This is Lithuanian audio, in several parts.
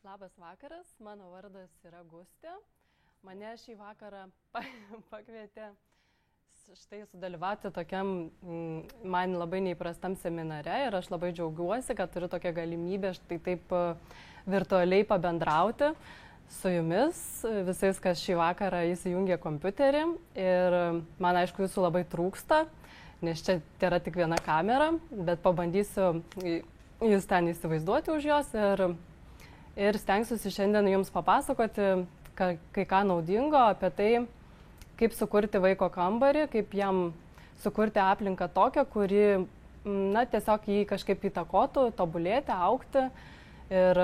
Labas vakaras, mano vardas yra Gustė. Mane šį vakarą pakvietė štai sudalyvauti tokiam man labai neįprastam seminare ir aš labai džiaugiuosi, kad turiu tokią galimybę štai taip virtualiai pabendrauti su jumis, visais, kas šį vakarą įsijungė kompiuterį. Ir man aišku, jūsų labai trūksta, nes čia yra tik viena kamera, bet pabandysiu jūs ten įsivaizduoti už jos ir stengsiuosi šiandien jums papasakoti kai ką naudingo apie tai, kaip sukurti vaiko kambarį, kaip jam sukurti aplinką tokią, kuri tiesiog jį kažkaip įtakotų, tobulėti, augti. Ir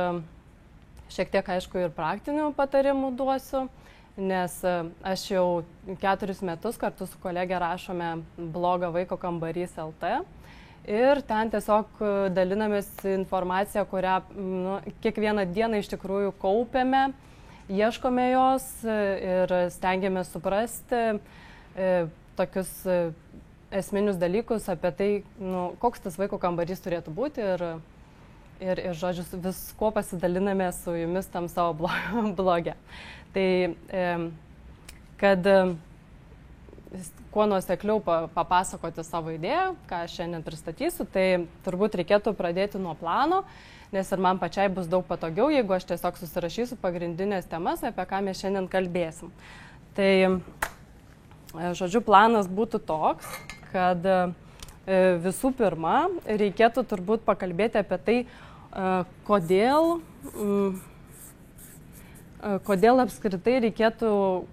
šiek tiek, aišku, ir praktinių patarimų duosiu, nes aš jau 4 metus kartu su kolegė rašome blogą Vaiko kambarys LT. Ir ten tiesiog dalinamės informaciją, kurią kiekvieną dieną iš tikrųjų kaupiame, ieškome jos ir stengiamės suprasti tokius esminius dalykus apie tai, koks tas vaiko kambarys turėtų būti ir žodžiu, viskuo pasidaliname su jumis tam savo bloge. Tai, kad kuo nuosekliau papasakoti savo idėją, ką aš šiandien pristatysiu, tai turbūt reikėtų pradėti nuo plano, nes ir man pačiai bus daug patogiau, jeigu aš tiesiog susirašysiu pagrindinės temas, apie ką mes šiandien kalbėsim. Tai, žodžiu, planas būtų toks, kad visų pirma, reikėtų turbūt pakalbėti apie tai, kodėl apskritai reikėtų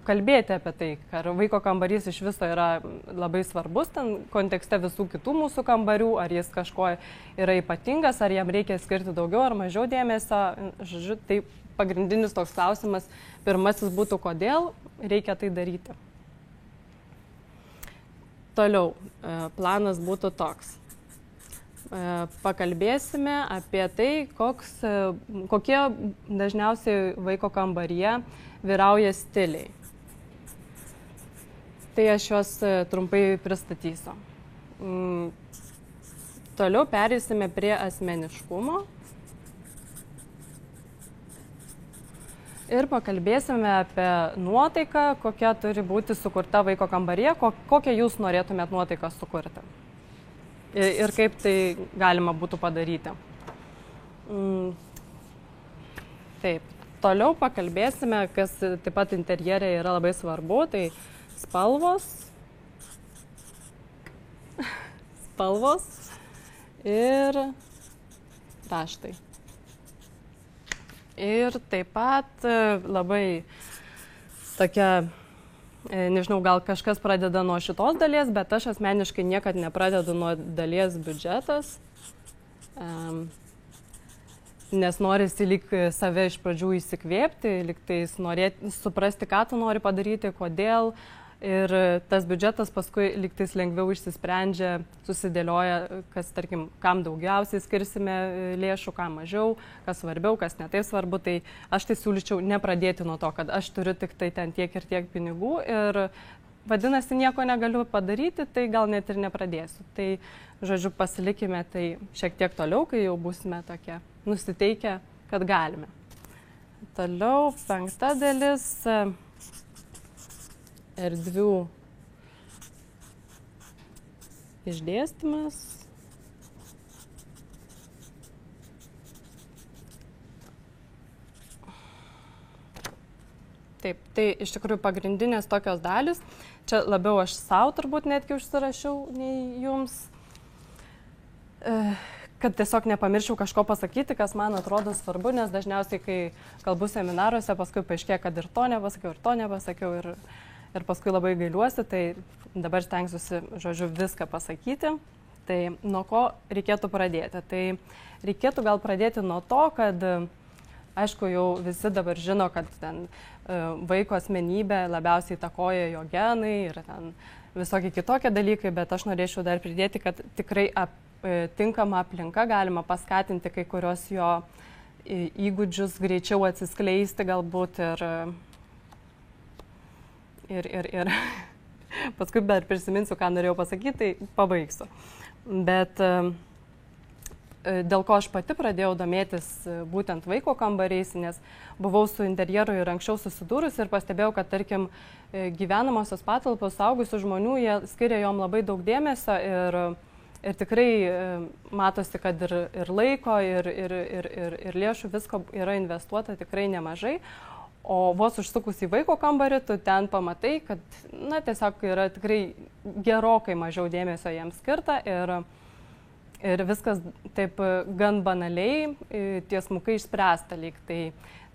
kalbėti apie tai, ar vaiko kambarys iš viso yra labai svarbus ten kontekste visų kitų mūsų kambarių, ar jis kažko yra ypatingas, ar jam reikia skirti daugiau ar mažiau dėmesio. Žodžiu, tai pagrindinis toks klausimas, pirmasis būtų, kodėl reikia tai daryti. Toliau, planas būtų toks. Pakalbėsime apie tai, kokie dažniausiai vaiko kambaryje vyrauja stiliai. Tai aš juos trumpai pristatysiu. Toliau pereisime prie asmeniškumo ir pakalbėsime apie nuotaiką, kokia turi būti sukurta vaiko kambaryje, kokią jūs norėtumėt nuotaiką sukurti. Ir kaip tai galima būtų padaryti. Taip, toliau pakalbėsime, kas taip pat interjere yra labai svarbu, tai spalvos ir raštai. Ir taip pat labai tokia, nežinau, gal kažkas pradeda nuo šitos dalies, bet aš asmeniškai niekad nepradedu nuo dalies biudžetas, nes norisi lyg save iš pradžių įsikvėpti, lyg tais norėti suprasti, ką tu nori padaryti, kodėl. Ir tas biudžetas paskui lyg tais lengviau išsisprendžia, susidėlioja, kas, tarkim, kam daugiausiai skirsime lėšų, kam mažiau, kas svarbiau, kas netaip svarbu. Tai aš tai siūlyčiau nepradėti nuo to, kad aš turiu tik tai ten tiek ir tiek pinigų ir vadinasi nieko negaliu padaryti, tai gal net ir nepradėsiu. Tai, žodžiu, pasilikime tai šiek tiek toliau, kai jau būsime tokie nusiteikę, kad galime. Toliau 5. dalis. Erdvių išdėstymas. Taip, tai iš tikrųjų pagrindinės tokios dalis. Čia labiau aš savo turbūt netgi užsirašiau nei jums, kad tiesiog nepamirščiau kažko pasakyti, kas man atrodo svarbu, nes dažniausiai, kai kalbu seminaruose, paskui paaiškėja, kad ir to nepasakiau ir paskui labai gailiuosi, tai dabar stengsiuosi, žodžiu, viską pasakyti. Tai nuo ko reikėtų pradėti? Tai reikėtų gal pradėti nuo to, kad, aišku, jau visi dabar žino, kad ten vaiko asmenybė labiausiai įtakoja jo genai ir ten visokie kitokie dalykai, bet aš norėčiau dar pridėti, kad tikrai tinkama aplinka galima paskatinti kai kurios jo įgūdžius greičiau atsiskleisti galbūt ir paskui dar prisiminsiu, ką norėjau pasakyti, tai pabaigsiu. Bet dėl ko aš pati pradėjau domėtis būtent vaiko kambariais, nes buvau su interjeru ir anksčiau susidūrus ir pastebėjau, kad, tarkim, gyvenamosios patalpos suaugusių žmonių, jie skiria jom labai daug dėmesio ir tikrai matosi, kad ir laiko, ir lėšų visko yra investuota tikrai nemažai. O vos užsukus į vaiko kambarį, tu ten pamatai, kad, na, tiesiog yra tikrai gerokai mažiau dėmesio jiems skirta ir viskas taip gan banaliai, tiesmukai išspręsta lyg. Tai,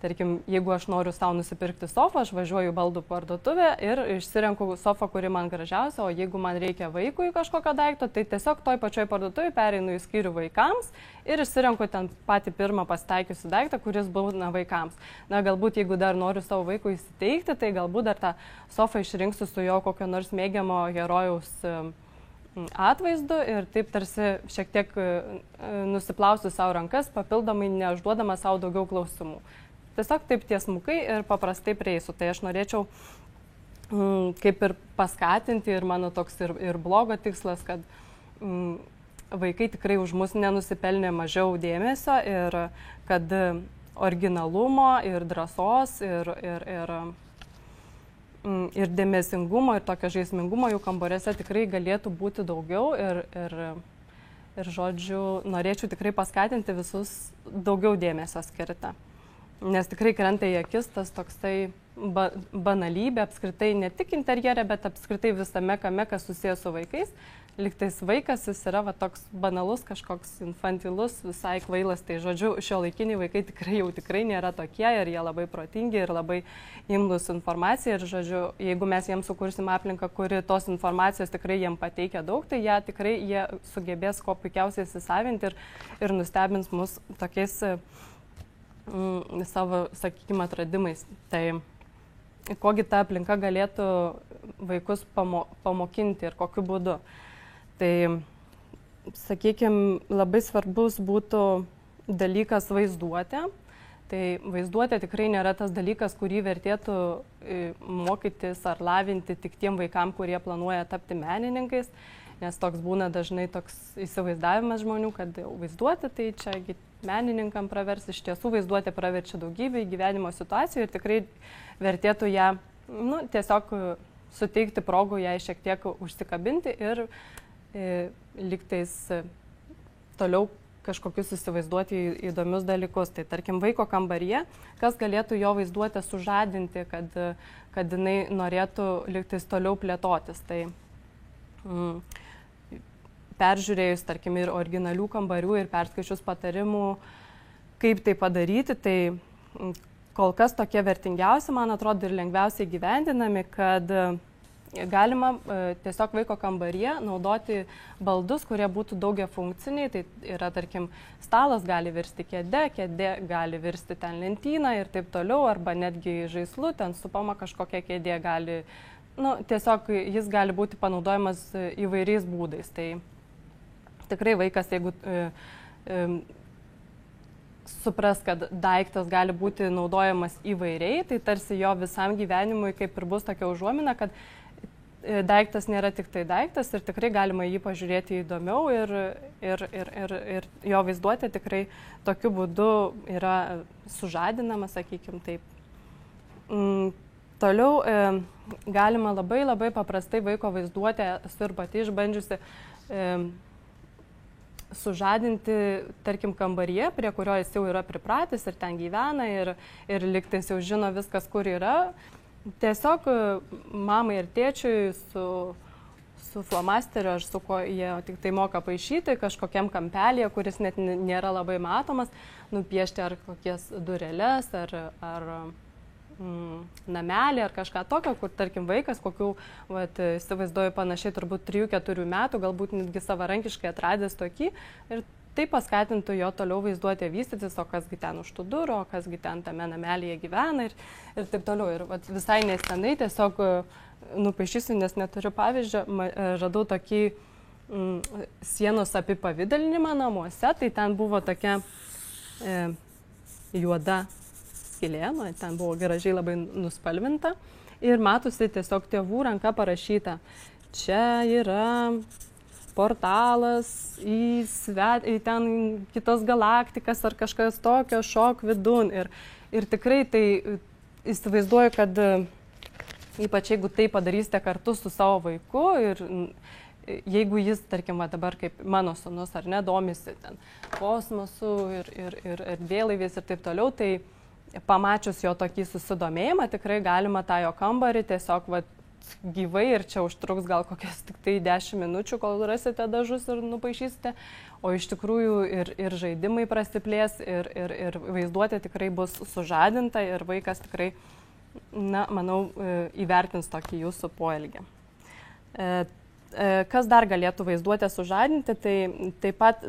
tarkim, jeigu aš noriu savo nusipirkti sofą, aš važiuoju į baldų parduotuvę ir išsirenku sofą, kuri man gražiausia, o jeigu man reikia vaikui kažkokio daikto, tai tiesiog toj pačioj parduotuvėje pereinu į skyrių vaikams ir išsirenku ten patį pirmą pasitaikiusi daiktą, kuris būna vaikams. Na, galbūt jeigu dar noriu savo vaikui įsiteikti, tai galbūt dar tą sofą išrinksiu su jo kokio nors mėgiamo herojaus atvaizdu ir taip tarsi šiek tiek nusiplausiu savo rankas, papildomai neužduodama savo daugiau klausimų. Tiesiog taip tiesmukai ir paprastai prieisiu. Tai aš norėčiau kaip ir paskatinti ir mano toks ir blogo tikslas, kad vaikai tikrai už mus nenusipelnė mažiau dėmesio ir kad originalumo ir drąsos ir dėmesingumo ir tokio žaismingumo jų kambarėse tikrai galėtų būti daugiau ir žodžiu, norėčiau tikrai paskatinti visus daugiau dėmesio skirti. Nes tikrai krenta į akis tas toksai banalybė apskritai ne tik interjere, bet apskritai visame kame, kas susijęs su vaikais. Liktais vaikas jis yra toks banalus, kažkoks infantilus, visai kvailas. Tai žodžiu, šiuolaikiniai vaikai tikrai nėra tokie ir jie labai protingi ir labai imlūs informacija. Ir žodžiu, jeigu mes jiems sukursim aplinką, kuri tos informacijos tikrai jiems pateikia daug, tai jie sugebės ko puikiausiai įsisavinti ir nustebins mus tokiais savo, sakykime, atradimais. Tai kogi ta aplinka galėtų vaikus pamokinti ir kokiu būdu. Tai, sakykime, labai svarbus būtų dalykas vaizduotė. Tai vaizduotė tikrai nėra tas dalykas, kurį vertėtų mokytis ar lavinti tik tiem vaikam, kurie planuoja tapti menininkais, nes toks būna dažnai toks įsivaizdavimas žmonių, kad vaizduotė tai čia menininkam pravers, iš tiesų vaizduotė praverčia daugybę gyvenimo situacijų ir tikrai vertėtų ją tiesiog suteikti progų jai šiek tiek užsikabinti ir lygtais toliau kažkokius įsivaizduoti įdomius dalykus. Tai tarkim vaiko kambaryje, kas galėtų jo vaizduotę sužadinti, kad jinai norėtų lygtais toliau plėtotis. Tai peržiūrėjus, tarkim, ir originalių kambarių ir perskaičius patarimų, kaip tai padaryti, tai kol kas tokie vertingiausi, man atrodo, ir lengviausiai gyvendinami, kad galima tiesiog vaiko kambaryje naudoti baldus, kurie būtų daugiafunkciniai. Tai yra, tarkim, stalas gali virsti kėde, kėdė gali virsti ten lentyną ir taip toliau, arba netgi žaislu, ten supama kažkokia kėdė gali, tiesiog jis gali būti panaudojamas įvairiais būdais. Tai tikrai vaikas, jeigu supras, kad daiktas gali būti naudojamas įvairiai, tai tarsi jo visam gyvenimui kaip ir bus tokia užuomina, kad daiktas nėra tik tai daiktas ir tikrai galima jį pažiūrėti įdomiau ir jo vaizduotė tikrai tokiu būdu yra sužadinama, sakykime taip. Toliau galima labai paprastai vaiko vaizduotę, esu ir pati išbandžiusi, sužadinti, tarkim, kambaryje, prie kurio jis jau yra pripratęs ir ten gyvena ir lygtais jau žino viskas, kur yra. Tiesiog mamai ir tėčiui su flomasteriu, ar su kuo jie tik tai moka paišyti, kažkokiam kampelėje, kuris net nėra labai matomas, nupiešti ar kokias dureles, ar namelį, ar kažką tokio, kur, tarkim, vaikas, kokių, įsivaizduoju, panašiai turbūt 3-4 metų, galbūt netgi savarankiškai atradęs tokį, ir tai paskatintų jo toliau vaizduotę vystytis, o kasgi ten už tų durų, o kasgi ten tame namelėje gyvena ir taip toliau. Ir visai nesenai tiesiog nupaišysiu, nes neturiu pavyzdžio, radau tokį sienos apipavidalinimą namuose, tai ten buvo tokia juoda skylė, ten buvo gražiai labai nuspalvinta ir matosi tiesiog tėvų ranka parašyta. Čia yra portalas į ten kitas galaktikas ar kažkas tokio, šok vidun. Ir tikrai tai įsivaizduoju, kad ypač jeigu tai padarysite kartu su savo vaiku ir jeigu jis, tarkim, dabar kaip mano sūnus ar ne, domisi ten kosmosu ir erdvėlaiviais ir taip toliau, tai pamačius jo tokį susidomėjimą, tikrai galima tą jo kambarį tiesiog gyvai ir čia užtruks gal kokias tik tai 10 minučių, kol rasite dažus ir nupaišysite, o iš tikrųjų ir žaidimai prasiplės ir vaizduotė tikrai bus sužadinta ir vaikas tikrai, na, manau, įvertins tokį jūsų poelgį. Kas dar galėtų vaizduotę sužadinti, tai taip pat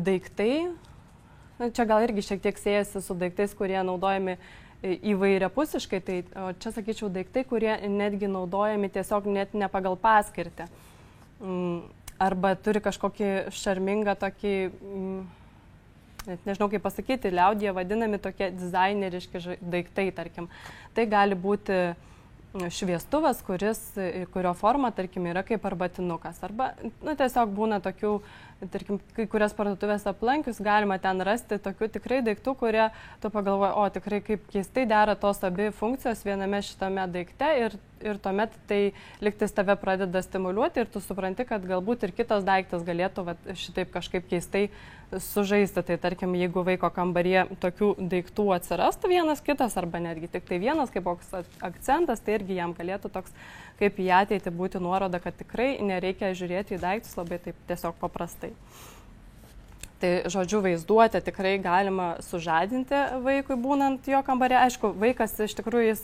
daiktai, čia gal irgi šiek tiek siejasi su daiktais, kurie naudojami įvairiapusiškai, tai čia sakyčiau daiktai, kurie netgi naudojami tiesiog net ne pagal paskirtį. Arba turi kažkokį šarmingą tokį, net nežinau kaip pasakyti, liaudyje vadinami tokie dizaineriški daiktai, tarkim. Tai gali būti šviestuvas, kurio forma, tarkim, yra kaip arbatinukas. Arba, nu, tiesiog būna tokių, tarkim, kai kurias parduotuvės aplankius, galima ten rasti tokių tikrai daiktų, kurie tu pagalvoji, o tikrai kaip keistai dera tos abi funkcijos viename šitame daikte ir tuomet tai lygtais tave pradeda stimuliuoti ir tu supranti, kad galbūt ir kitas daiktas galėtų šitaip kažkaip keistai sužaisti. Tai tarkim, jeigu vaiko kambaryje tokių daiktų atsirastų vienas kitas arba netgi tik tai vienas kaip koks akcentas, tai irgi jam galėtų toks kaip į ateitį būti nuoroda, kad tikrai nereikia žiūrėti į daiktus labai taip tiesiog paprastai. Tai žodžiu, vaizduotę tikrai galima sužadinti vaikui būnant jo kambarė. Aišku, vaikas iš tikrųjų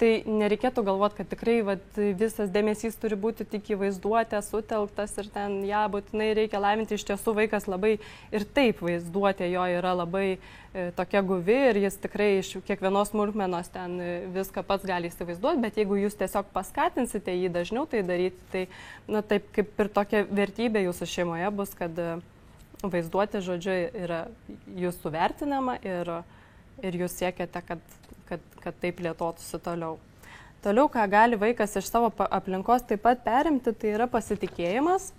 tai nereikėtų galvoti, kad tikrai visas dėmesys turi būti tik į vaizduotę sutelktas ir ten ją būtinai reikia lavinti. Iš tiesų vaikas labai ir taip vaizduotė jo yra labai tokia guvi ir jis tikrai iš kiekvienos smulkmenos ten viską pats gali įsivaizduoti, bet jeigu jūs tiesiog paskatinsite jį dažniau tai daryti, tai na, taip kaip ir tokia vertybė jūsų šeimoje bus, kad vaizduotė, žodžiu, yra jūsų vertinama ir jūs siekiate, kad taip plėtotųsi toliau. Toliau, ką gali vaikas iš savo aplinkos taip pat perimti, tai yra pasitikėjimas.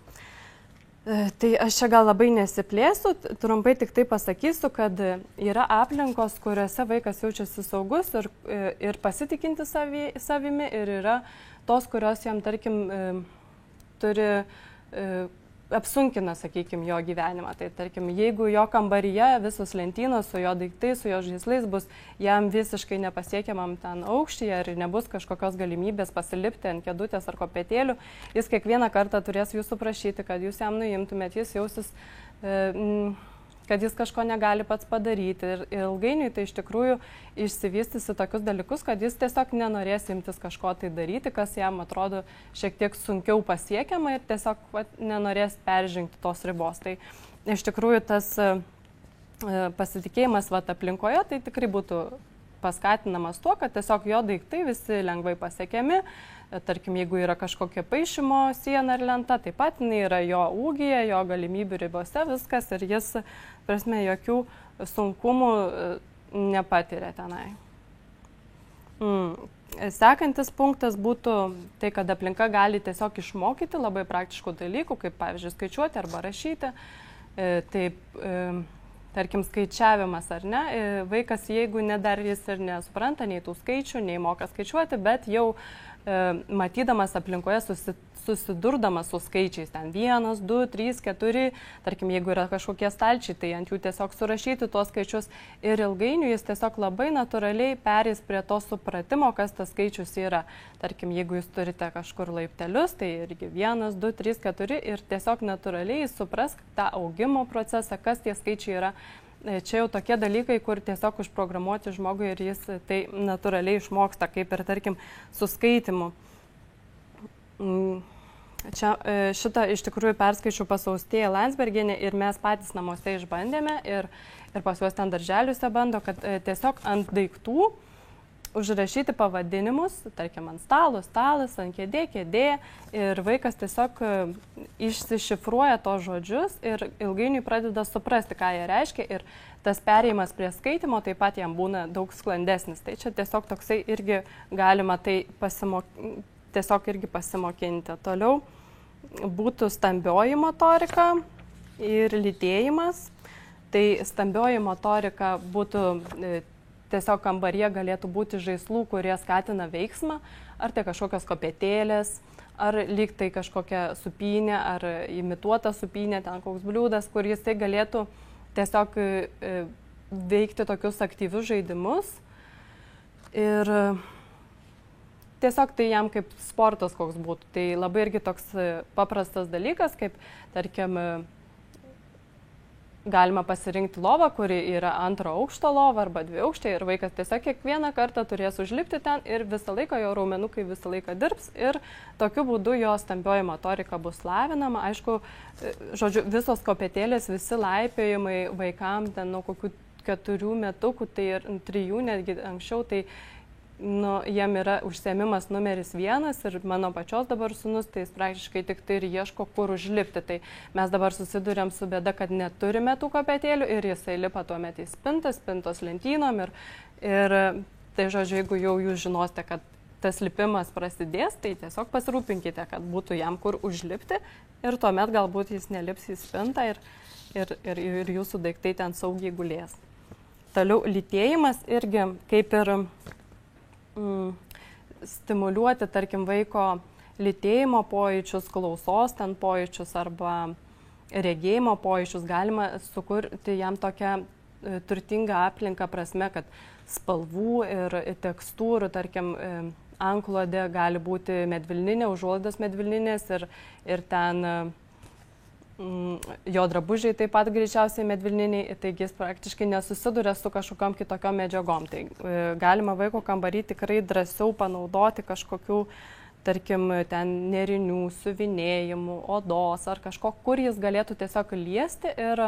Tai aš čia gal labai nesiplėsiu, trumpai tik tai pasakysiu, kad yra aplinkos, kuriuose vaikas jaučiasi saugus ir pasitikinti savimi ir yra tos, kurios jam, tarkim, turi apsunkina, sakykime, jo gyvenimą. Tai tarkim, jeigu jo kambaryje visos lentynos su jo daiktais, su jo žaislais bus jam visiškai nepasiekiamam ten aukštyje ir nebus kažkokios galimybės pasilipti ant kėdutės ar kopėtėlių, jis kiekvieną kartą turės jūsų prašyti, kad jūs jam nuimtumėt, jis jausis, kad jis kažko negali pats padaryti. Ir ilgainiui tai iš tikrųjų išsivystysi tokius dalykus, kad jis tiesiog nenorės imtis kažko tai daryti, kas jam atrodo šiek tiek sunkiau pasiekiama ir tiesiog nenorės peržengti tos ribos. Tai iš tikrųjų tas pasitikėjimas aplinkoje tai tikrai būtų paskatinamas tuo, kad tiesiog jo daiktai visi lengvai pasiekiami. Tarkim, jeigu yra kažkokia paišymo siena ar lenta, taip pat jinai yra jo ūgyje, jo galimybių ribose viskas ir jis, prasme, jokių sunkumų nepatiria tenai. Sekantis punktas būtų tai, kad aplinka gali tiesiog išmokyti labai praktiškų dalykų, kaip pavyzdžiui skaičiuoti arba rašyti. Taip, tarkim, skaičiavimas ar ne, vaikas, jeigu dar jis ir nesupranta nei tų skaičių, nei moka skaičiuoti, bet jau matydamas aplinkoje susidurdamas su skaičiais, ten 1, 2, 3, 4, tarkim, jeigu yra kažkokie stalčiai, tai ant jų tiesiog surašyti tuos skaičius ir ilgainiui jis tiesiog labai natūraliai pereis prie to supratimo, kas tas skaičius yra. Tarkim, jeigu jūs turite kažkur laiptelius, tai irgi 1, 2, 3, 4 ir tiesiog natūraliai jis supras tą augimo procesą, kas tie skaičiai yra. Čia jau tokie dalykai, kur tiesiog užprogramuoti žmogui ir jis tai natūraliai išmoksta, kaip ir, tarkim, su skaitimu. Čia šitą iš tikrųjų perskaičiau pas Austėją Landsbergienę ir mes patys namuose išbandėme ir pas juos ten darželiuose bando, kad tiesiog ant daiktų užrašyti pavadinimus, tarkim, ant stalo, stalas, ant kėdė, kėdė ir vaikas tiesiog išsišifruoja tos žodžius ir ilgainiui pradeda suprasti, ką jie reiškia ir tas perėjimas prie skaitimo taip pat jam būna daug sklandesnis. Tai čia tiesiog toksai irgi galima tai tiesiog irgi pasimokinti. Toliau būtų stambioji motorika ir lytėjimas. Tai stambioji motorika būtų tiesiog kambaryje galėtų būti žaislų, kurie skatina veiksmą, ar tai kažkokios kopėtėlės, ar lyg tai kažkokia supynė, ar imituota supynė, ten koks bliūdas, kur jisai galėtų tiesiog veikti tokius aktyvius žaidimus. Ir tiesiog tai jam kaip sportas koks būtų. Tai labai irgi toks paprastas dalykas, kaip, tarkim, galima pasirinkti lovą, kuri yra 2 aukšto lova arba 2 aukštai ir vaikas tiesiog kiekvieną kartą turės užlipti ten ir visą laiką jo raumenukai visą laiką dirbs ir tokiu būdu jo stambioji motorika bus lavinama. Aišku, žodžiu, visos kopėtėlės, visi laipiojimai vaikam ten nuo kokių 4 metukų, tai ir 3 netgi anksčiau, tai jiem yra užsiėmimas numeris 1 ir mano pačios dabar sūnus, tai jis praktiškai tik tai ir ieško, kur užlipti. Tai mes dabar susiduriam su bėda, kad neturime tų kopėtėlių ir jisai lipa tuomet į spintos lentynom ir tai žodžiu, jeigu jau jūs žinosite, kad tas lipimas prasidės, tai tiesiog pasirūpinkite, kad būtų jam kur užlipti ir tuomet galbūt jis nelips į spintą ir jūsų daiktai ten saugiai gulės. Toliau lytėjimas irgi kaip ir stimuliuoti, tarkim, vaiko lytėjimo pojūčius, klausos ten pojūčius arba regėjimo pojūčius, galima sukurti jam tokią turtingą aplinką prasme, kad spalvų ir tekstūrų, tarkim, antklodė gali būti medvilninė, užuolaidos medvilninės ir ten jo drabužiai taip pat greičiausiai medvilniniai, taigi jis praktiškai nesusiduria su kažkokiom kitokiom medžiagom. Tai galima vaiko kambarį tikrai drąsiau panaudoti kažkokių, tarkim, ten nerinių, siuvinėjimų, odos ar kažko, kur jis galėtų tiesiog liesti ir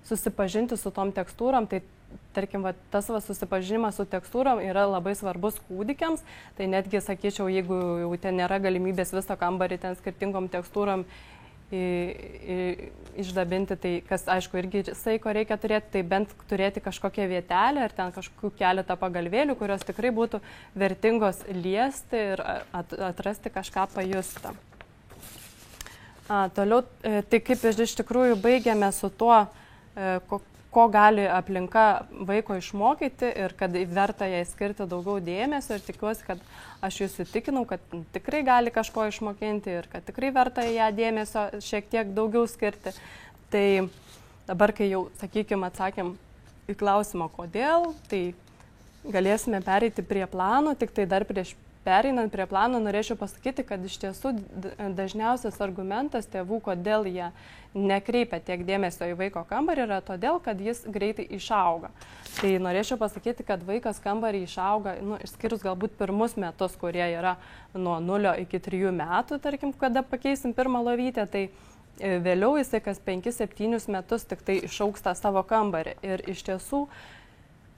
susipažinti su tom tekstūrom. Tai tarkim, tas susipažinimas su tekstūrom yra labai svarbus kūdikiams, tai netgi sakyčiau, jeigu jau ten nėra galimybės visą kambarį ten skirtingom tekstūrom išdabinti, tai kas aišku irgi saiko reikia turėti, tai bent turėti kažkokią vietelę ar ten kažkokių keletą pagalvėlių, kurios tikrai būtų vertingos liesti ir atrasti kažką pajustą. Toliau, tai kaip iš tikrųjų baigėme su tuo, ko gali aplinka vaiko išmokyti ir kad verta jai skirti daugiau dėmesio ir tikiuosi, kad aš jūs įtikinau, kad tikrai gali kažko išmokinti ir kad tikrai verta ją dėmesio šiek tiek daugiau skirti. Tai dabar, kai jau, sakykime, atsakėm į klausimą, kodėl, tai galėsime pereiti prie plano, tik tai dar prieš pereinant prie plano norėčiau pasakyti, kad iš tiesų dažniausias argumentas tėvų, kodėl jie nekreipia tiek dėmesio į vaiko kambarį, yra todėl, kad jis greitai išauga. Tai norėčiau pasakyti, kad vaikas kambarį išauga, išskyrus galbūt pirmus metus, kurie yra nuo 0 iki 3 metų, tarkim, kada pakeisim pirmą lovytę, tai vėliau jisai kas 5-7 metus tik tai išaugs tą savo kambarį. Ir iš tiesų,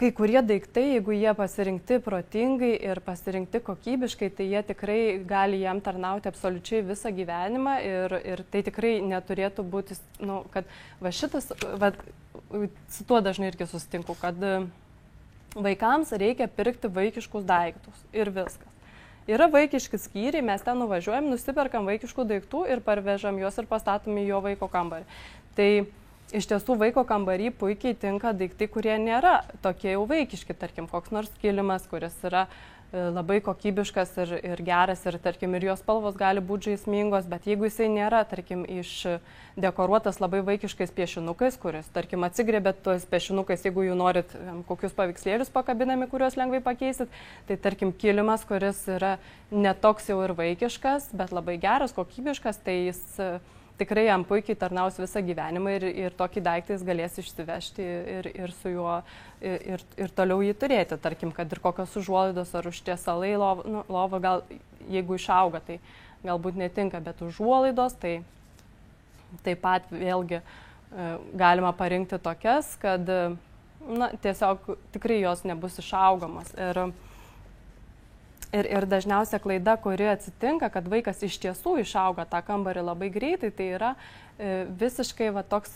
kai kurie daiktai, jeigu jie pasirinkti protingai ir pasirinkti kokybiškai, tai jie tikrai gali jam tarnauti absoliučiai visą gyvenimą ir tai tikrai neturėtų būti, kad su tuo dažnai irgi susitinku, kad vaikams reikia pirkti vaikiškus daiktus ir viskas. Yra vaikiški skyriai, mes ten nuvažiuojam, nusiperkam vaikiškų daiktų ir parvežam juos ir pastatom į jo vaiko kambarį. Tai iš tiesų vaiko kambarį puikiai tinka daiktai, kurie nėra tokie jau vaikiški, tarkim, koks nors kilimas, kuris yra labai kokybiškas ir geras ir, tarkim, ir jos spalvos gali būti žaismingos, bet jeigu jisai nėra, tarkim, išdekoruotas labai vaikiškais piešinukais, kuris, tarkim, atsigriebėt tuos piešinukais, jeigu jų norit kokius paveikslėlius pakabinami, kuriuos lengvai pakeisit, tai, tarkim, kilimas, kuris yra netoks jau ir vaikiškas, bet labai geras, kokybiškas, tai jis tikrai jam puikiai tarnaus visą gyvenimą ir tokį daiktą jis galės išsivežti ir su juo ir toliau jį turėti. Tarkim, kad ir kokios užuolaidos ar užtiesalai lova, gal jeigu išauga, tai galbūt netinka, bet užuolaidos, tai taip pat vėlgi galima parinkti tokias, kad tiesiog tikrai jos nebus išaugamos. Ir dažniausia klaida, kuri atsitinka, kad vaikas iš tiesų išauga tą kambarį labai greitai, tai yra visiškai toks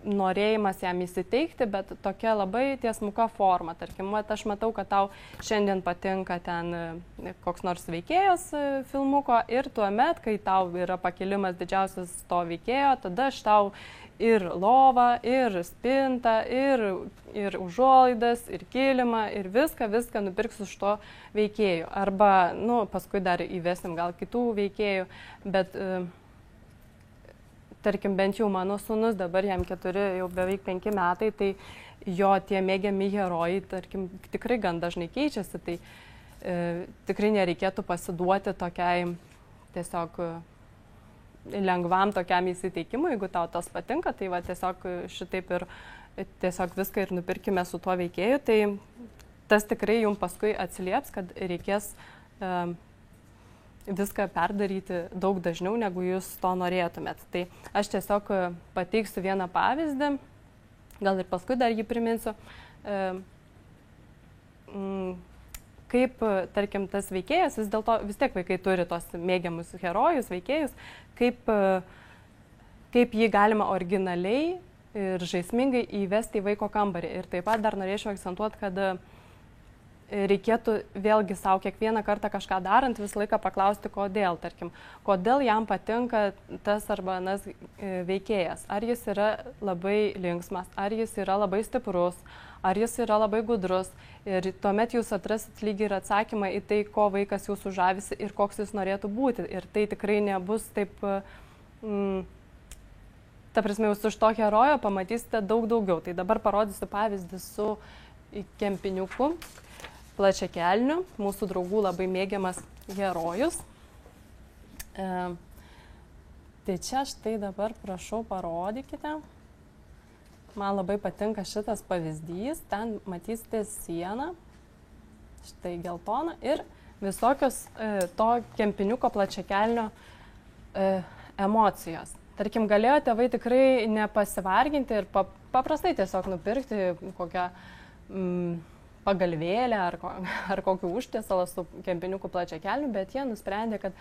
norėjimas jam įsiteikti, bet tokia labai tiesmuka forma. Tarkim, aš matau, kad tau šiandien patinka ten koks nors veikėjas filmuko ir tuomet, kai tau yra pakilimas didžiausias to veikėjo, tada aš tau ir lovą, ir spintą, ir užuolaidas, ir kilimą, ir viską nupirksiu iš to veikėjų. Arba, paskui dar įvesim gal kitų veikėjų, bet tarkim, bent jau mano sūnus, dabar jam 4, jau beveik 5 metai, tai jo tie mėgiami herojai, tarkim, tikrai gan dažnai keičiasi, tai tikrai nereikėtų pasiduoti tokiai tiesiog lengvam tokiam įsiteikimui, jeigu tau tas patinka, tai va tiesiog šitaip ir tiesiog viską ir nupirkime su tuo veikėju, tai tas tikrai jums paskui atsilieps, kad reikės viską perdaryti daug dažniau, negu jūs to norėtumėt. Tai aš tiesiog pateiksiu vieną pavyzdį, gal ir paskui dar jį priminsiu, kaip, tarkim, tas veikėjas, vis dėlto vis tiek vaikai turi tos mėgiamus herojus, veikėjus, kaip jį galima originaliai ir žaismingai įvesti į vaiko kambarį. Ir taip pat dar norėčiau akcentuoti, kad reikėtų vėlgi savo kiekvieną kartą kažką darant visą laiką paklausti, kodėl, tarkim, kodėl jam patinka tas arba anas veikėjas. Ar jis yra labai linksmas, ar jis yra labai stiprus, ar jis yra labai gudrus. Ir tuomet jūs atrasit lygiai ir atsakymą į tai, ko vaikas jūsų žavisi ir koks jis norėtų būti. Ir tai tikrai nebus taip, ta prasme, jūs iš to herojo pamatysite daug daugiau. Tai dabar parodysiu pavyzdį su kempiniuku, plačiakelniu, mūsų draugų labai mėgiamas herojus. Tai čia štai dabar prašau parodykite. Man labai patinka šitas pavyzdys, ten matysite sieną, štai geltoną ir visokios to kempiniuko plačiakelnio emocijos. Tarkim, galėjo tėvai tikrai nepasivarginti ir paprastai tiesiog nupirkti kokią pagalvėlę ar kokį užtiesalą su kempiniuku plačiakelniu, bet jie nusprendė, kad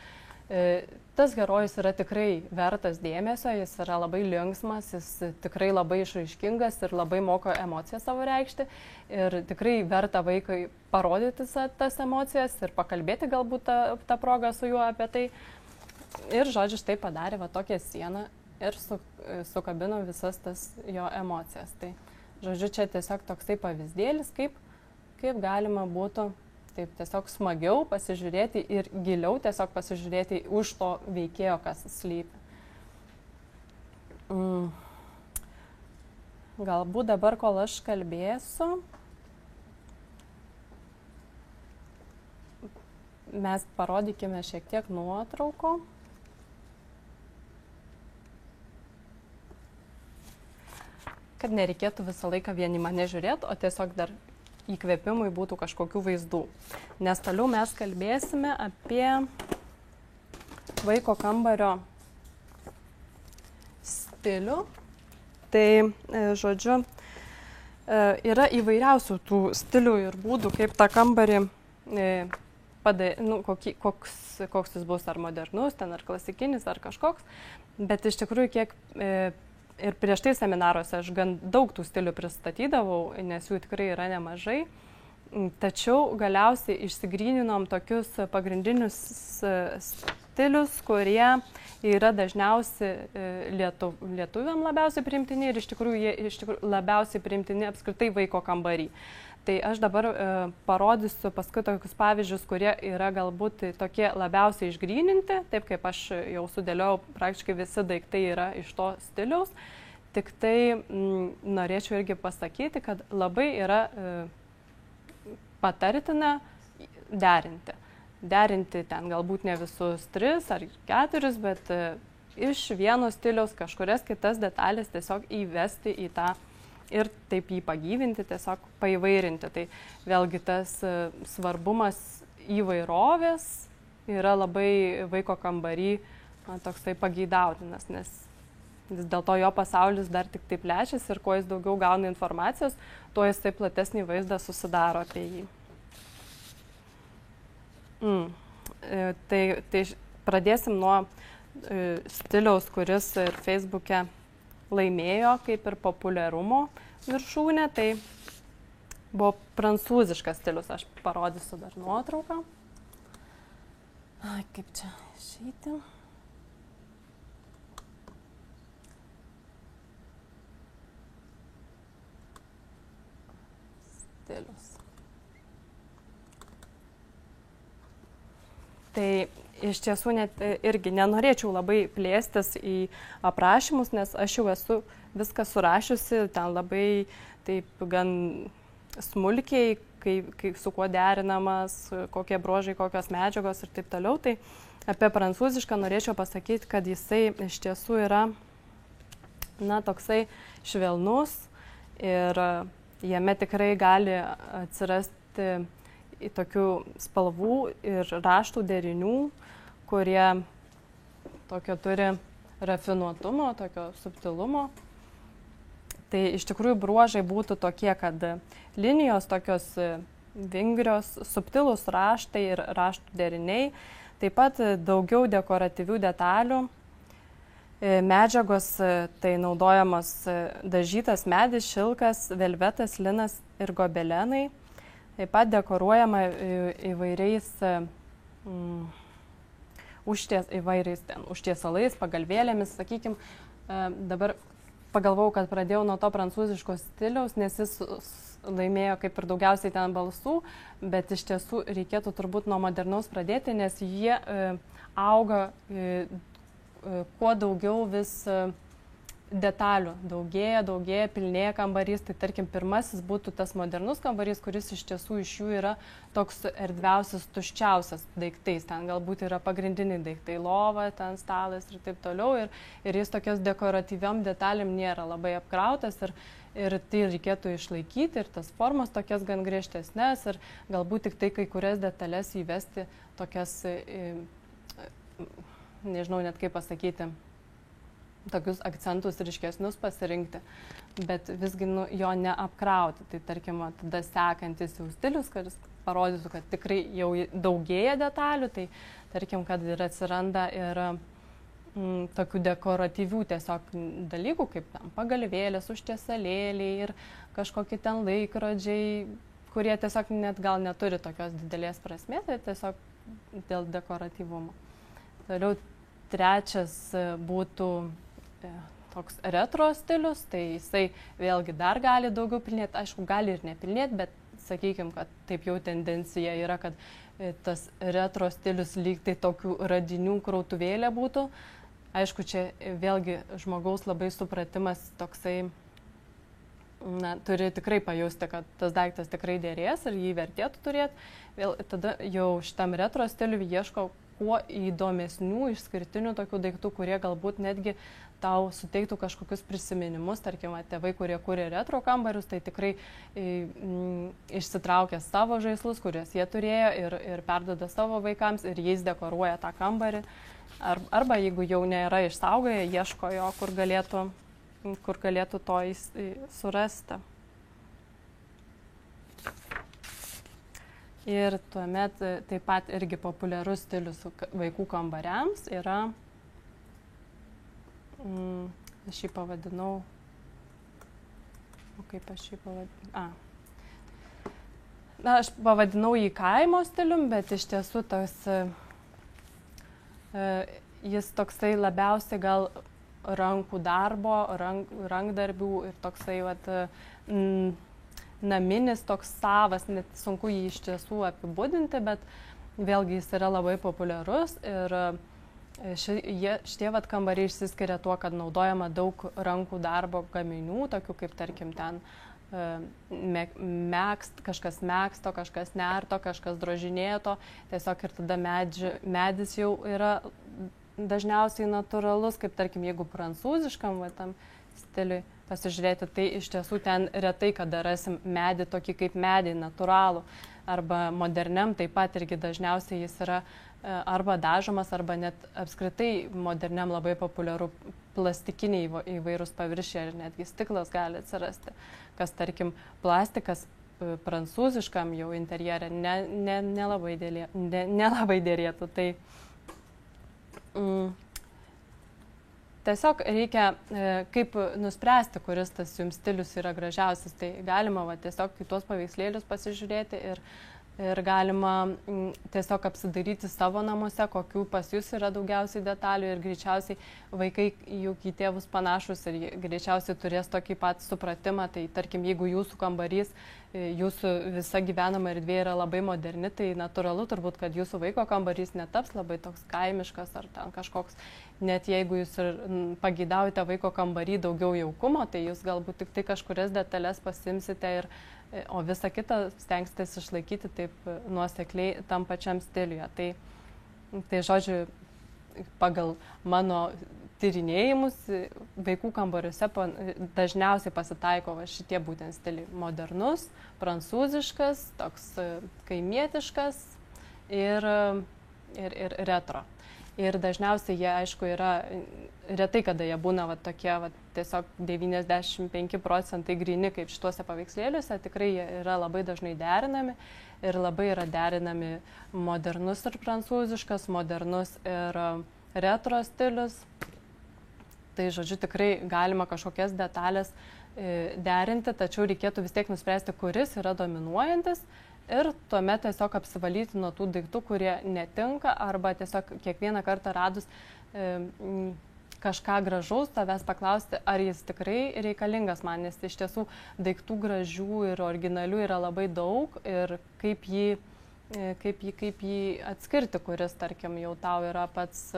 tas herojus yra tikrai vertas dėmesio, jis yra labai linksmas, jis tikrai labai išraiškingas ir labai moka emociją savo reikšti ir tikrai verta vaikui parodyti tas emocijas ir pakalbėti galbūt tą progą su juo apie tai. Ir žodžiu, štai padarė va tokią sieną ir sukabino visas tas jo emocijas. Tai žodžiu, čia tiesiog toksai pavyzdėlis, kaip galima būtų taip tiesiog smagiau pasižiūrėti ir giliau tiesiog pasižiūrėti už to veikėjo, kas slypi. Galbūt dabar, kol aš kalbėsiu, mes parodykime šiek tiek nuotrauko. Kad nereikėtų visą laiką vien į mane žiūrėti, o tiesiog dar įkvėpimui būtų kažkokių vaizdų. Nes toliau mes kalbėsime apie vaiko kambario stilių. Tai, žodžiu, yra įvairiausių tų stilių ir būdų, kaip tą kambarį koks jis bus, ar modernus, ten, ar klasikinis, ar kažkoks. Bet iš tikrųjų, kiek ir prieš tai seminaruose aš gan daug tų stilių pristatydavau, nes jų tikrai yra nemažai. Tačiau galiausiai išsigryninom tokius pagrindinius stilius, kurie yra dažniausiai lietuviam labiausiai priimtini ir iš tikrųjų labiausiai priimtini apskritai vaiko kambarį. Tai aš dabar parodysiu paskui tokius pavyzdžius, kurie yra galbūt tokie labiausiai išgryninti, taip kaip aš jau sudėliojau, praktiškai visi daiktai yra iš to stiliaus. Tik tai norėčiau irgi pasakyti, kad labai yra patartina derinti. Derinti ten galbūt ne visus 3 ar 4, bet iš vieno stiliaus kažkurias kitas detalės tiesiog įvesti į tą ir taip jį pagyvinti, tiesiog paįvairinti. Tai vėlgi tas svarbumas įvairovės yra labai vaiko kambarį toksai pageidautinas, nes vis dėlto jo pasaulis dar tik taip plečiasi ir kuo jis daugiau gauna informacijos, tuo jis taip platesnį vaizdą susidaro apie jį. Tai pradėsim nuo stiliaus, kuris ir Facebook'e laimėjo kaip ir populiarumo viršūnę, tai buvo prancūziškas stilius. Aš parodysiu dar nuotrauką. Ai, kaip čia išeiti. Stilius. Tai iš tiesų net irgi nenorėčiau labai plėstis į aprašymus, nes aš jau esu viską surašiusi, ten labai taip gan smulkiai, su kuo derinamas, kokie bruožai, kokios medžiagos ir taip toliau. Tai apie prancūzišką norėčiau pasakyti, kad jisai iš tiesų yra, na, toksai švelnus ir jame tikrai gali atsirasti tokių spalvų ir raštų derinių, kurie tokio turi rafinuotumo, tokio subtilumo. Tai iš tikrųjų bruožai būtų tokie, kad linijos tokios vingrios, subtilūs raštai ir raštų deriniai, taip pat daugiau dekoratyvių detalių. Medžiagos tai naudojamos dažytas medis, šilkas, velvetas, linas ir gobelenai. Taip pat dekoruojama įvairiais užtiesalais, pagalvėlėmis, sakykime. Dabar pagalvojau, kad pradėjau nuo to prancūziško stiliaus, nes jis laimėjo kaip ir daugiausiai ten balsų, bet iš tiesų reikėtų turbūt nuo modernaus pradėti, nes jie auga kuo daugiau vis detalių. Daugėja, pilnėja kambarys. Tai tarkim, pirmasis būtų tas modernus kambarys, kuris iš tiesų iš jų yra toks erdviausias, tuščiausias daiktais. Ten galbūt yra pagrindiniai daiktai, lova, ten stalas ir taip toliau. Ir jis tokios dekoratyviom detalėm nėra labai apkrautas ir tai reikėtų išlaikyti ir tas formas tokias gan griežtesnės ir galbūt tik tai kai kurias detalės įvesti tokias, nežinau net kaip pasakyti, tokius akcentus ryškesnius pasirinkti, bet visgi jo neapkrauti. Tai tarkim, tada sekantis jau stilius, kuris parodytų, kad tikrai jau daugėja detalių, tai tarkim, kad ir atsiranda ir tokių dekoratyvių tiesiog dalykų, kaip ten pagalvėlės, užtiesalėliai ir kažkokie ten laikrodžiai, kurie tiesiog net gal neturi tokios didelės prasmės, tai tiesiog dėl dekoratyvumo. Toliau trečias būtų toks retro stilius, tai jisai vėlgi dar gali daugiau pilnėti, aišku, gali ir nepilnėti, bet sakykime, kad taip jau tendencija yra, kad tas retro stilius lyg tai tokių radinių krautuvėlė būtų. Aišku, čia vėlgi žmogaus labai supratimas toksai, na, turi tikrai pajausti, kad tas daiktas tikrai dėrės ir jį vertėtų turėti. Vėl tada jau šitam retro stiliui ieško kuo įdomesnių, išskirtinių tokių daiktų, kurie galbūt netgi tau suteiktų kažkokius prisiminimus. Tarkim, tėvai, kurie kūrė retro kambarius, tai tikrai išsitraukia savo žaislus, kuriuos jie turėjo ir perduoda savo vaikams ir jais dekoruoja tą kambarį. Arba jeigu jau nėra išsaugoję, ieško jo, kur galėtų to surasti. Ir tuomet taip pat irgi populiarus stilius vaikų kambariams yra, aš jį pavadinau, kaip aš jį pavadinau, na, aš pavadinau jį kaimo stilium, bet iš tiesų tas, jis toksai labiausiai gal rankų darbo, rankdarbių ir toksai naminis, toks savas, net sunku jį iš tiesų apibūdinti, bet vėlgi jis yra labai populiarus ir šitie kambariai išsiskiria tuo, kad naudojama daug rankų darbo gaminių, tokių kaip tarkim ten kažkas megzto, kažkas nerto, kažkas drožinėto, tiesiog ir tada medis jau yra dažniausiai natūralus, kaip tarkim jeigu prancūziškam tam stiliui pasižiūrėti, tai iš tiesų ten retai, kada rasim medį tokį kaip medį, natūralų, arba moderniam taip pat irgi dažniausiai jis yra arba dažomas, arba net apskritai moderniam labai populiaru plastikiniai įvairūs paviršiai ir netgi stiklas gali atsirasti, kas tarkim plastikas prancūziškam jau interjere nelabai dėrėtų. Tai tiesiog reikia kaip nuspręsti, kuris tas jums stilius yra gražiausias. Tai galima tiesiog į tuos paveikslėlius pasižiūrėti ir galima tiesiog apsidaryti savo namuose, kokių pas jūs yra daugiausiai detalių ir greičiausiai vaikai juk į tėvus panašus ir greičiausiai turės tokį pat supratimą. Tai tarkim, jeigu jūsų kambarys, jūsų visa gyvenama erdvė yra labai moderni, tai natūralu turbūt, kad jūsų vaiko kambarys netaps labai toks kaimiškas ar ten kažkoks. Net jeigu jūs ir pageidaujate vaiko kambarį daugiau jaukumo, tai jūs galbūt tik tai kažkurias detalės pasimsite o visą kitą stengsitės išlaikyti taip nuosekliai tam pačiam stiliuje. Tai žodžiu, pagal mano tyrinėjimus vaikų kambariuose dažniausiai pasitaiko šitie būtent stiliai: modernus, prancūziškas, toks kaimietiškas ir retro. Ir dažniausiai jie, aišku, yra retai, kada jie būna tokie tiesiog 95% gryni kaip šituose paveikslėliuose. Tikrai jie yra labai dažnai derinami ir labai yra derinami modernus ir prancūziškas, modernus ir retro stilius. Tai žodžiu, tikrai galima kažkokias detalės derinti, tačiau reikėtų vis tiek nuspręsti, kuris yra dominuojantis. Ir tuomet tiesiog apsivalyti nuo tų daiktų, kurie netinka, arba tiesiog kiekvieną kartą radus kažką gražaus, tavęs paklausti, ar jis tikrai reikalingas man, nes iš tiesų daiktų gražių ir originalių yra labai daug ir kaip jį atskirti, kuris, tarkim, jau tau yra pats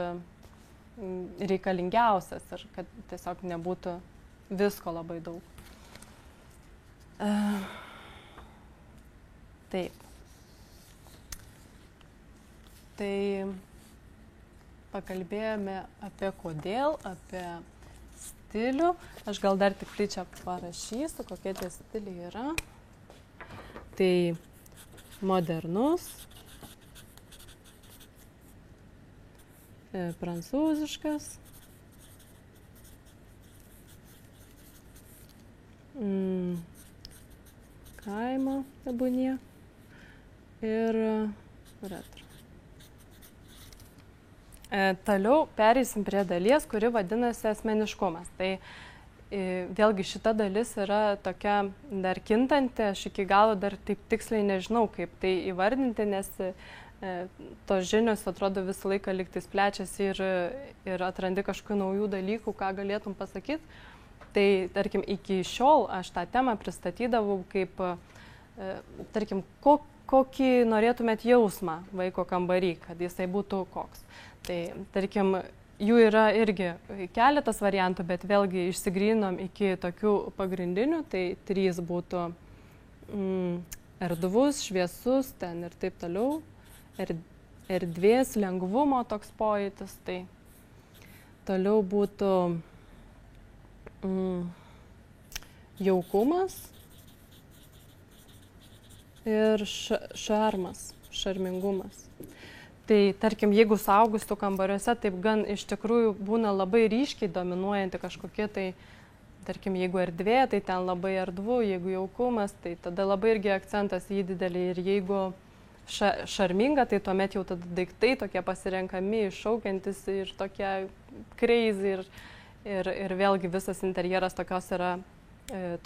reikalingiausias ir kad tiesiog nebūtų visko labai daug. Taip. Tai pakalbėjome apie kodėl, apie stilių. Aš gal dar tik tai čia parašysiu, kokie tie stiliai yra. Tai modernus, prancūziškas, kaimo tebūnie ir retro. Toliau pereisim prie dalies, kuri vadinasi asmeniškumas. Tai vėlgi šita dalis yra tokia dar kintanti, aš iki galo dar taip tiksliai nežinau, kaip tai įvardinti, nes tos žinios atrodo visą laiką lygtais plečiasi ir atrandi kažkokių naujų dalykų, ką galėtum pasakyti. Tai, tarkim, iki šiol aš tą temą pristatydavau kaip, tarkim, kokį norėtumėt jausmą vaiko kambarį, kad jisai būtų koks. Tai, tarkim, jų yra irgi keletas variantų, bet vėlgi išsigrynom iki tokių pagrindinių, tai 3 būtų erdvus, šviesus, ten ir taip toliau, erdvės, lengvumo toks pojūtis, tai toliau būtų jaukumas ir šarmas, šarmingumas. Tai tarkim, jeigu suaugusių kambariuose taip gan iš tikrųjų būna labai ryškiai dominuojanti kažkokie, tai tarkim, jeigu erdvė, tai ten labai erdvu, jeigu jaukumas, tai tada labai irgi akcentas į didelį, ir jeigu šarminga, tai tuomet jau tada daiktai tokie pasirenkami, iššaukiantis ir tokie crazy ir vėlgi visas interjeras tokios yra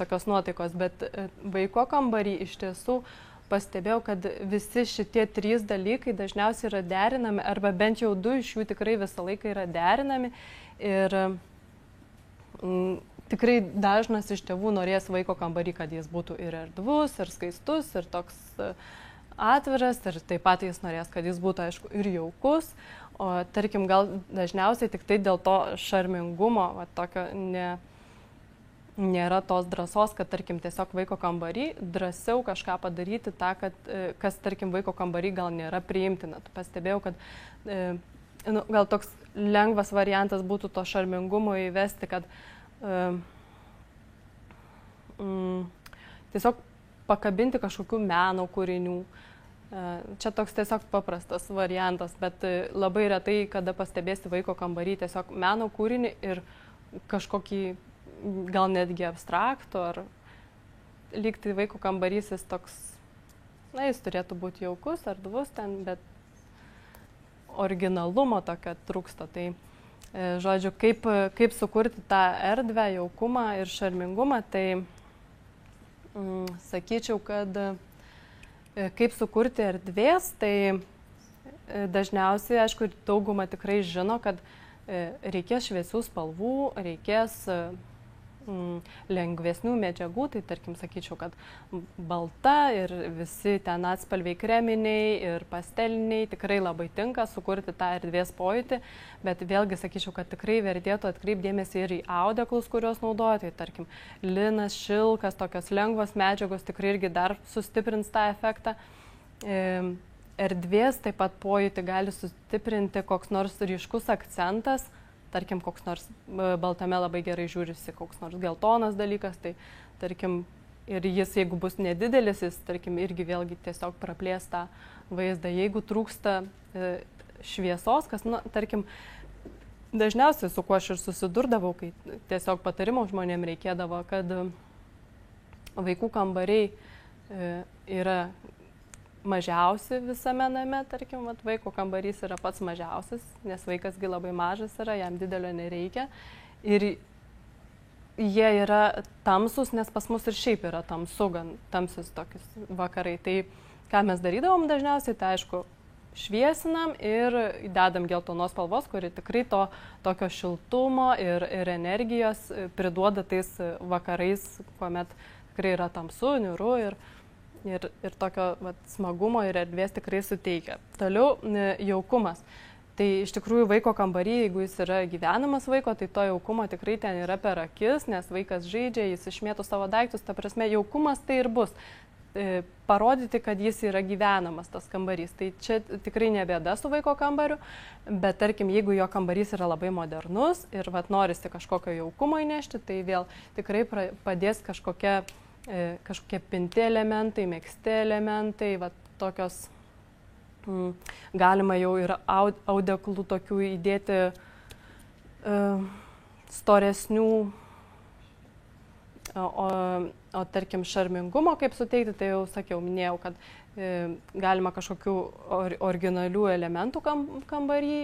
tokios nuotaikos, bet vaiko kambarį iš tiesų pastebėjau, kad visi šitie 3 dalykai dažniausiai yra derinami, arba bent jau 2 iš jų tikrai visą laiką yra derinami. Ir tikrai dažnas iš tėvų norės vaiko kambarį, kad jis būtų ir erdvus, ir skaistus, ir toks atviras, ir taip pat jis norės, kad jis būtų, aišku, ir jaukus. O tarkim, gal dažniausiai tik tai dėl to šarmingumo, tokio nėra tos drąsos, kad, tarkim, tiesiog vaiko kambarį drąsiau kažką padaryti tą, kas, tarkim, vaiko kambarį gal nėra priimtina. Pastebėjau, kad gal toks lengvas variantas būtų to šarmingumo įvesti, kad tiesiog pakabinti kažkokių meno kūrinių. Čia toks tiesiog paprastas variantas, bet labai retai, kada pastebėsi vaiko kambarį tiesiog meno kūrinį ir kažkokį gal netgi abstraktų, ar lyg tai vaiko kambarys jis toks, jis turėtų būti jaukus, erdvus ten, bet originalumo tokio trūksta. Tai Žodžiu, kaip sukurti tą erdvę, jaukumą ir šarmingumą, tai sakyčiau, kad kaip sukurti erdvės, tai dažniausiai, aišku, dauguma tikrai žino, kad reikės šviesių spalvų, reikės lengvesnių medžiagų, tai tarkim sakyčiau, kad balta ir visi ten atspalviai kreminiai ir pasteliniai tikrai labai tinka sukurti tą erdvės pojūtį, bet vėlgi sakyčiau, kad tikrai vertėtų atkreipdėmėsi ir į audeklus, kuriuos naudoja, tai tarkim linas, šilkas, tokios lengvos medžiagos tikrai irgi dar sustiprins tą efektą. Erdvės taip pat pojūtį gali sustiprinti koks nors ryškus akcentas, tarkim, koks nors baltame labai gerai žiūrisi, koks nors geltonas dalykas, tai tarkim, ir jis, jeigu bus nedidelis, jis, tarkim, irgi vėlgi tiesiog praplės tą vaizdą. Jeigu trūksta šviesos, kas, na, tarkim, dažniausiai su kuo aš ir susidurdavau, kai tiesiog patarimų žmonėm reikėdavo, kad vaikų kambariai yra mažiausi visame name, tarkim, vaiko kambarys yra pats mažiausias, nes vaikasgi labai mažas yra, jam didelio nereikia. Ir jie yra tamsus, nes pas mus ir šiaip yra tamsu, gan tamsius tokius vakarai. Tai ką mes darydavom dažniausiai, tai aišku, šviesinam ir dedam geltonos spalvos, kuri tikrai to tokio šiltumo ir energijos priduoda tais vakarais, kuomet tikrai yra tamsu, niūru ir tokio smagumo ir erdvės tikrai suteikia. Toliau jaukumas. Tai iš tikrųjų vaiko kambarį, jeigu jis yra gyvenamas vaiko, tai to jaukumo tikrai ten yra per akis, nes vaikas žaidžia, jis išmėto savo daiktus, ta prasme jaukumas tai ir bus. Parodyti, kad jis yra gyvenamas tas kambarys. Tai čia tikrai ne bėda su vaiko kambariu, bet tarkim, jeigu jo kambarys yra labai modernus ir norisi kažkokio jaukumo įnešti, tai vėl tikrai padės kažkokie pinti elementai, megzti elementai, tokios, galima jau ir audeklų tokių įdėti storesnių, o tarkim šarmingumo kaip suteikti, tai jau sakiau, minėjau, kad galima kažkokių originalių elementų kambarį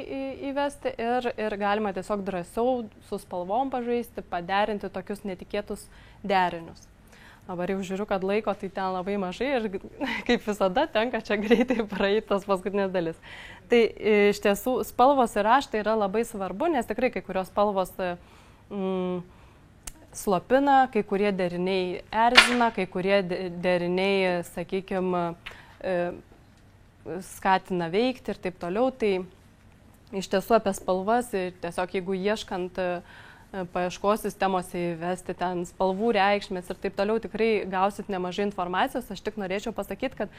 įvesti ir galima tiesiog drąsiau su spalvom pažaisti, paderinti tokius netikėtus derinius. Dabar jau žiūriu, kad laiko tai ten labai mažai ir kaip visada tenka čia greitai praeiti tas paskutinės dalis. Tai iš tiesų spalvos ir raštai yra labai svarbu, nes tikrai kai kurios spalvos slopina, kai kurie deriniai erzina, kai kurie deriniai, sakykime, skatina veikti ir taip toliau. Tai iš tiesų apie spalvas ir tiesiog jeigu ieškant paieškos sistemose įvesti ten spalvų reikšmės ir taip toliau, tikrai gausit nemažai informacijos. Aš tik norėčiau pasakyti, kad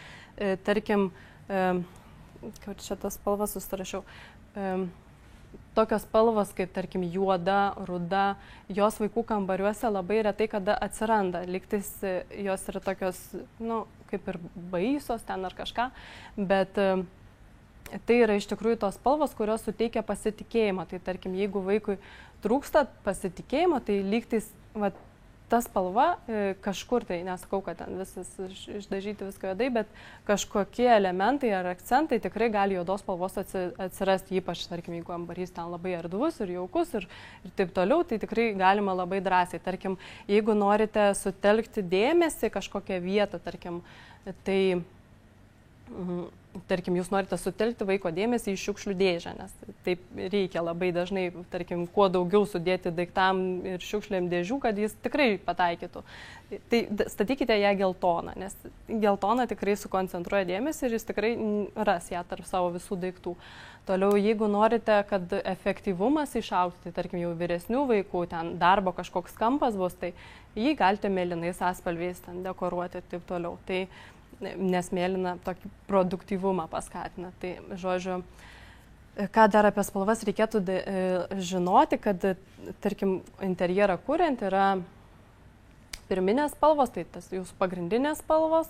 tarkim, kad čia tas spalvas susirašiau, tokios spalvos kaip tarkim juoda, ruda, jos vaikų kambariuose labai retai kada atsiranda. Lygtais jos yra tokios, kaip ir baisios ten ar kažką, bet tai yra iš tikrųjų tos spalvos, kurios suteikia pasitikėjimą. Tai tarkim, jeigu vaikui trūksta pasitikėjimo, tai lygtais ta spalva kažkur, tai nesakau, kad ten visas išdažyti viską juodai, bet kažkokie elementai ar akcentai tikrai gali juodos spalvos atsirasti, ypač, tarkim, jeigu kambarys ten labai erdvus ir jaukus ir taip toliau, tai tikrai galima labai drąsiai. Tarkim, jeigu norite sutelkti dėmesį kažkokią vietą, tarkim, tai tarkim, jūs norite sutelkti vaiko dėmesį į šiukšlių dėžę, nes taip reikia labai dažnai, tarkim, kuo daugiau sudėti daiktam ir šiukšlėm dėžių, kad jis tikrai pataikytų. Tai statykite ją geltoną, nes geltona tikrai sukoncentruoja dėmesį ir jis tikrai ras ją tarp savo visų daiktų. Toliau, jeigu norite, kad efektyvumas išaugtų, tai tarkim, jau vyresnių vaikų, ten darbo kažkoks kampas bus, tai jį galite mėlynais atspalviais ten dekoruoti ir taip toliau. Tai nes mėlyna tokį produktyvumą paskatina. Tai, žodžiu, ką dar apie spalvas reikėtų žinoti, kad, tarkim, interjerą kuriant yra pirminės spalvos, tai tas jūsų pagrindinės spalvos,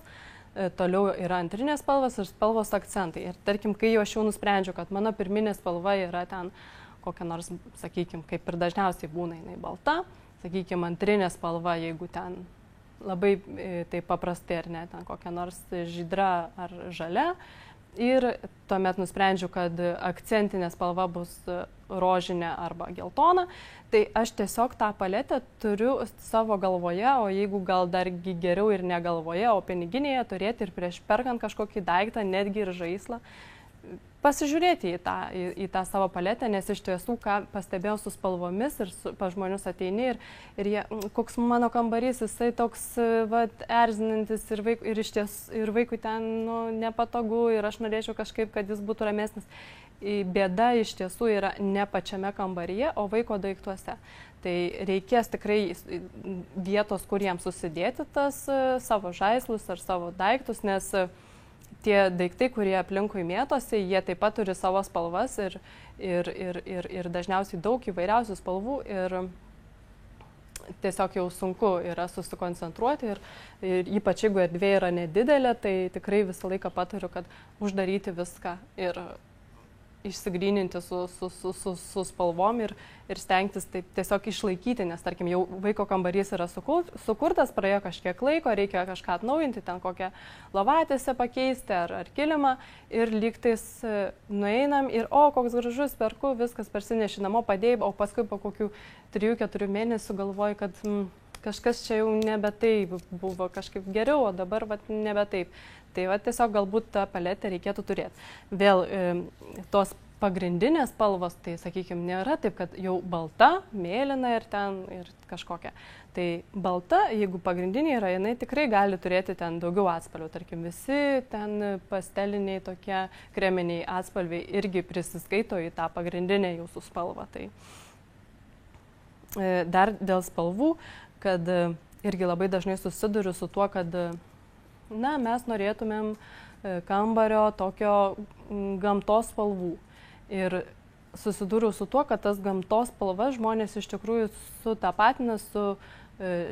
toliau yra antrinės spalvos ir spalvos akcentai. Ir, tarkim, kai aš jau nusprendžiu, kad mano pirminė spalva yra ten kokia nors, sakykime, kaip ir dažniausiai būna jinai balta, sakykime, antrinė spalva, jeigu ten labai taip paprastai ar ne, ten kokia nors žydra ar žalia. Ir tuomet nusprendžiu, kad akcentinė spalva bus rožinė arba geltona, tai aš tiesiog tą paletę turiu savo galvoje, o jeigu gal dargi geriau ir ne galvoje, o piniginėje turėti ir prieš perkant kažkokį daiktą, netgi ir žaislą, pasižiūrėti į tą savo paletę, nes iš tiesų, ką pastebėjau su spalvomis ir pas žmonius ateini ir jie, koks mano kambarys, jisai toks erzinantis ir vaikui ten nepatogu ir aš norėčiau kažkaip, kad jis būtų ramesnis. Bėda iš tiesų yra ne pačiame kambaryje, o vaiko daiktuose. Tai reikės tikrai vietos, kur jam susidėti tas savo žaislus ar savo daiktus, nes tie daiktai, kurie aplinkui mėtosi, jie taip pat turi savo spalvas ir dažniausiai daug įvairiausių spalvų ir tiesiog jau sunku yra susikoncentruoti ir ypač jeigu erdvė yra nedidelė, tai tikrai visą laiką patariu, kad uždaryti viską ir išsigryninti su spalvom ir stengtis taip tiesiog išlaikyti, nes tarkim jau vaiko kambarys yra sukurtas, praėjo kažkiek laiko, reikia kažką atnaujinti, ten kokią lovatėsę pakeisti ar kilimą ir lygtais nueinam ir koks gražus, perku, viskas parsineši namo, padėjai, o paskui po kokių 3-4 mėnesių galvoju, kad kažkas čia jau nebe taip buvo, kažkaip geriau, o dabar nebe taip. Tai tiesiog galbūt tą paletę reikėtų turėti. Vėl tos pagrindinės spalvos, tai sakykime, nėra taip, kad jau balta, mėlyna ir kažkokia. Tai balta, jeigu pagrindinė yra, jinai tikrai gali turėti ten daugiau atspalvių. Tarkim, visi ten pasteliniai tokie kreminiai atspalviai irgi prisiskaito į tą pagrindinę jūsų spalvą. Tai dar dėl spalvų, kad irgi labai dažnai susiduriu su tuo, kad mes norėtumėm kambario tokio gamtos spalvų. Ir susidūriau su tuo, kad tas gamtos spalvas žmonės iš tikrųjų sutapatina su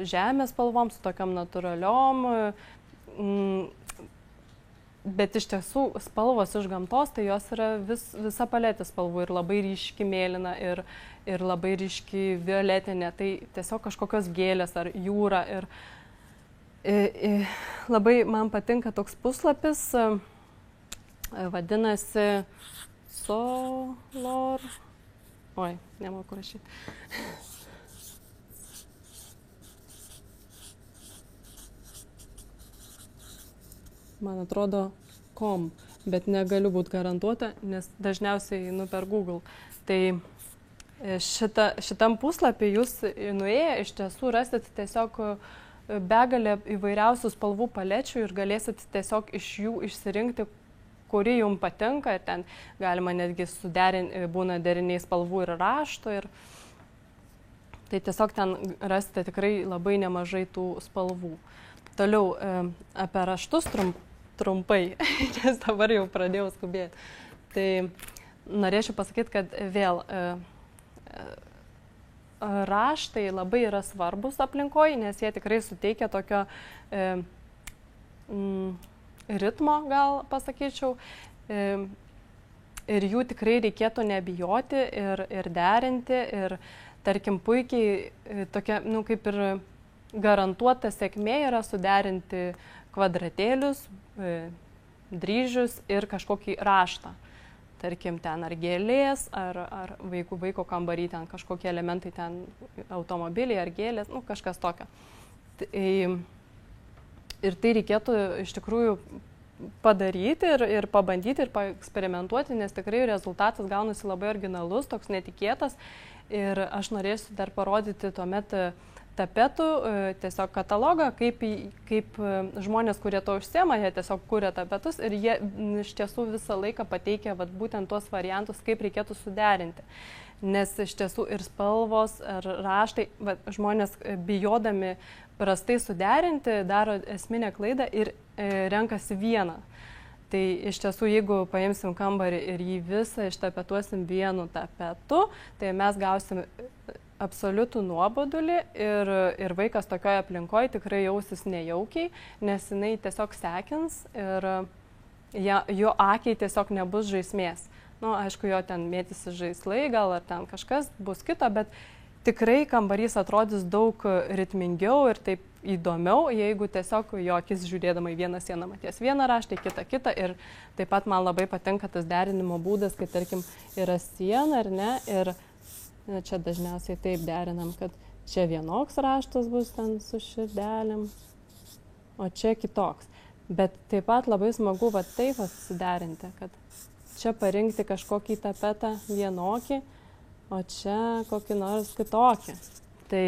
žemės spalvom, su tokiam natūraliom. Bet iš tiesų spalvos iš gamtos, tai jos yra visa paletė spalvų ir labai ryški mėlyna ir labai ryški violetinė. Tai tiesiog kažkokios gėlės ar jūra. Labai man patinka toks puslapis, vadinasi Solor. Oi, nemoku rašyti. Man atrodo com, bet negaliu būti garantuota, nes dažniausiai einu per Google. Tai šitam puslapį jūs nuėję iš tiesų rasit tiesiog begalę įvairiausių spalvų palečių ir galėsit tiesiog iš jų išsirinkti, kuri jums patinka. Ir ten galima netgi būna deriniai spalvų ir rašto. Tai tiesiog ten rasite tikrai labai nemažai tų spalvų. Toliau apie raštus trumpai, nes dabar jau pradėjau skubėti. Tai norėčiau pasakyti, kad vėl raštai labai yra svarbus aplinkoje, nes jie tikrai suteikia tokio ritmo, gal pasakyčiau. Ir jų tikrai reikėtų nebijoti ir derinti. Ir tarkim, puikiai tokia, kaip ir garantuota sėkmė yra suderinti kvadratėlius, dryžius ir kažkokį raštą. Tarkim, ten ar gėlės, ar vaiko kambarį, ten kažkokie elementai, ten automobiliai ar gėlės, kažkas tokio. Ir tai reikėtų iš tikrųjų padaryti ir pabandyti ir paeksperimentuoti, nes tikrai rezultatas gaunasi labai originalus, toks netikėtas. Ir aš norėsiu dar parodyti tuomet tapetų, tiesiog katalogą, kaip žmonės, kurie to užsiema, jie tiesiog kuria tapetus ir jie iš tiesų visą laiką pateikia būtent tuos variantus, kaip reikėtų suderinti. Nes iš tiesų ir spalvos, ar raštai, žmonės bijodami prastai suderinti, daro esminę klaidą ir renkasi vieną. Tai iš tiesų, jeigu paimsim kambarį ir jį visą ištapetuosim vienu tapetu, tai mes gausim absoliutų nuobodulį ir vaikas tokioje aplinkoje tikrai jausis nejaukiai, nes jinai tiesiog sekins ir jo akiai tiesiog nebus žaismės. Aišku, jo ten mėtysi žaislai, gal ar ten kažkas bus kito, bet tikrai kambarys atrodys daug ritmingiau ir taip įdomiau, jeigu tiesiog jo akis žiūrėdama į vieną sieną maties vieną raštą, kitą. Ir taip pat man labai patinka tas derinimo būdas, kai tarkim yra siena ar ne, ir čia dažniausiai taip derinam, kad čia vienoks raštas bus ten su širdelėm, o čia kitoks. Bet taip pat labai smagu va taip susiderinti, kad čia parinkti kažkokį tapetą vienokį, o čia kokį nors kitokį. Tai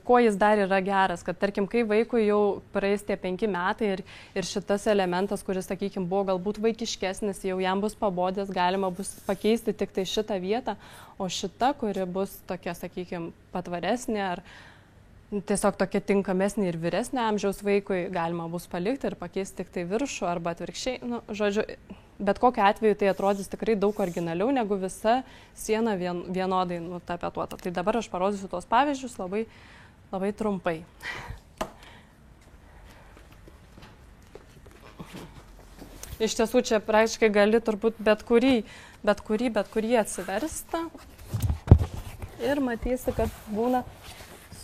kuo jis dar yra geras, kad tarkim, kai vaikui jau praeis tie 5 metai ir šitas elementas, kuris, sakykime, buvo galbūt vaikiškesnis, jau jam bus pabodęs, galima bus pakeisti tik tai šitą vietą, o šita, kuri bus tokia, sakykime, patvaresnė ar tiesiog tokia tinkamesnė ir vyresnė amžiaus vaikui, galima bus palikti ir pakeisti tik tai viršų arba atvirkščiai. Nu, žodžiu, bet kokiu atveju tai atrodys tikrai daug originaliau, negu visa siena vienodai nutapetuota. Tai dabar aš parodysiu tos pavyzdžius labai, labai trumpai. Iš tiesų čia praktiškai gali turbūt bet kurį atsiversti ir matysi, kad būna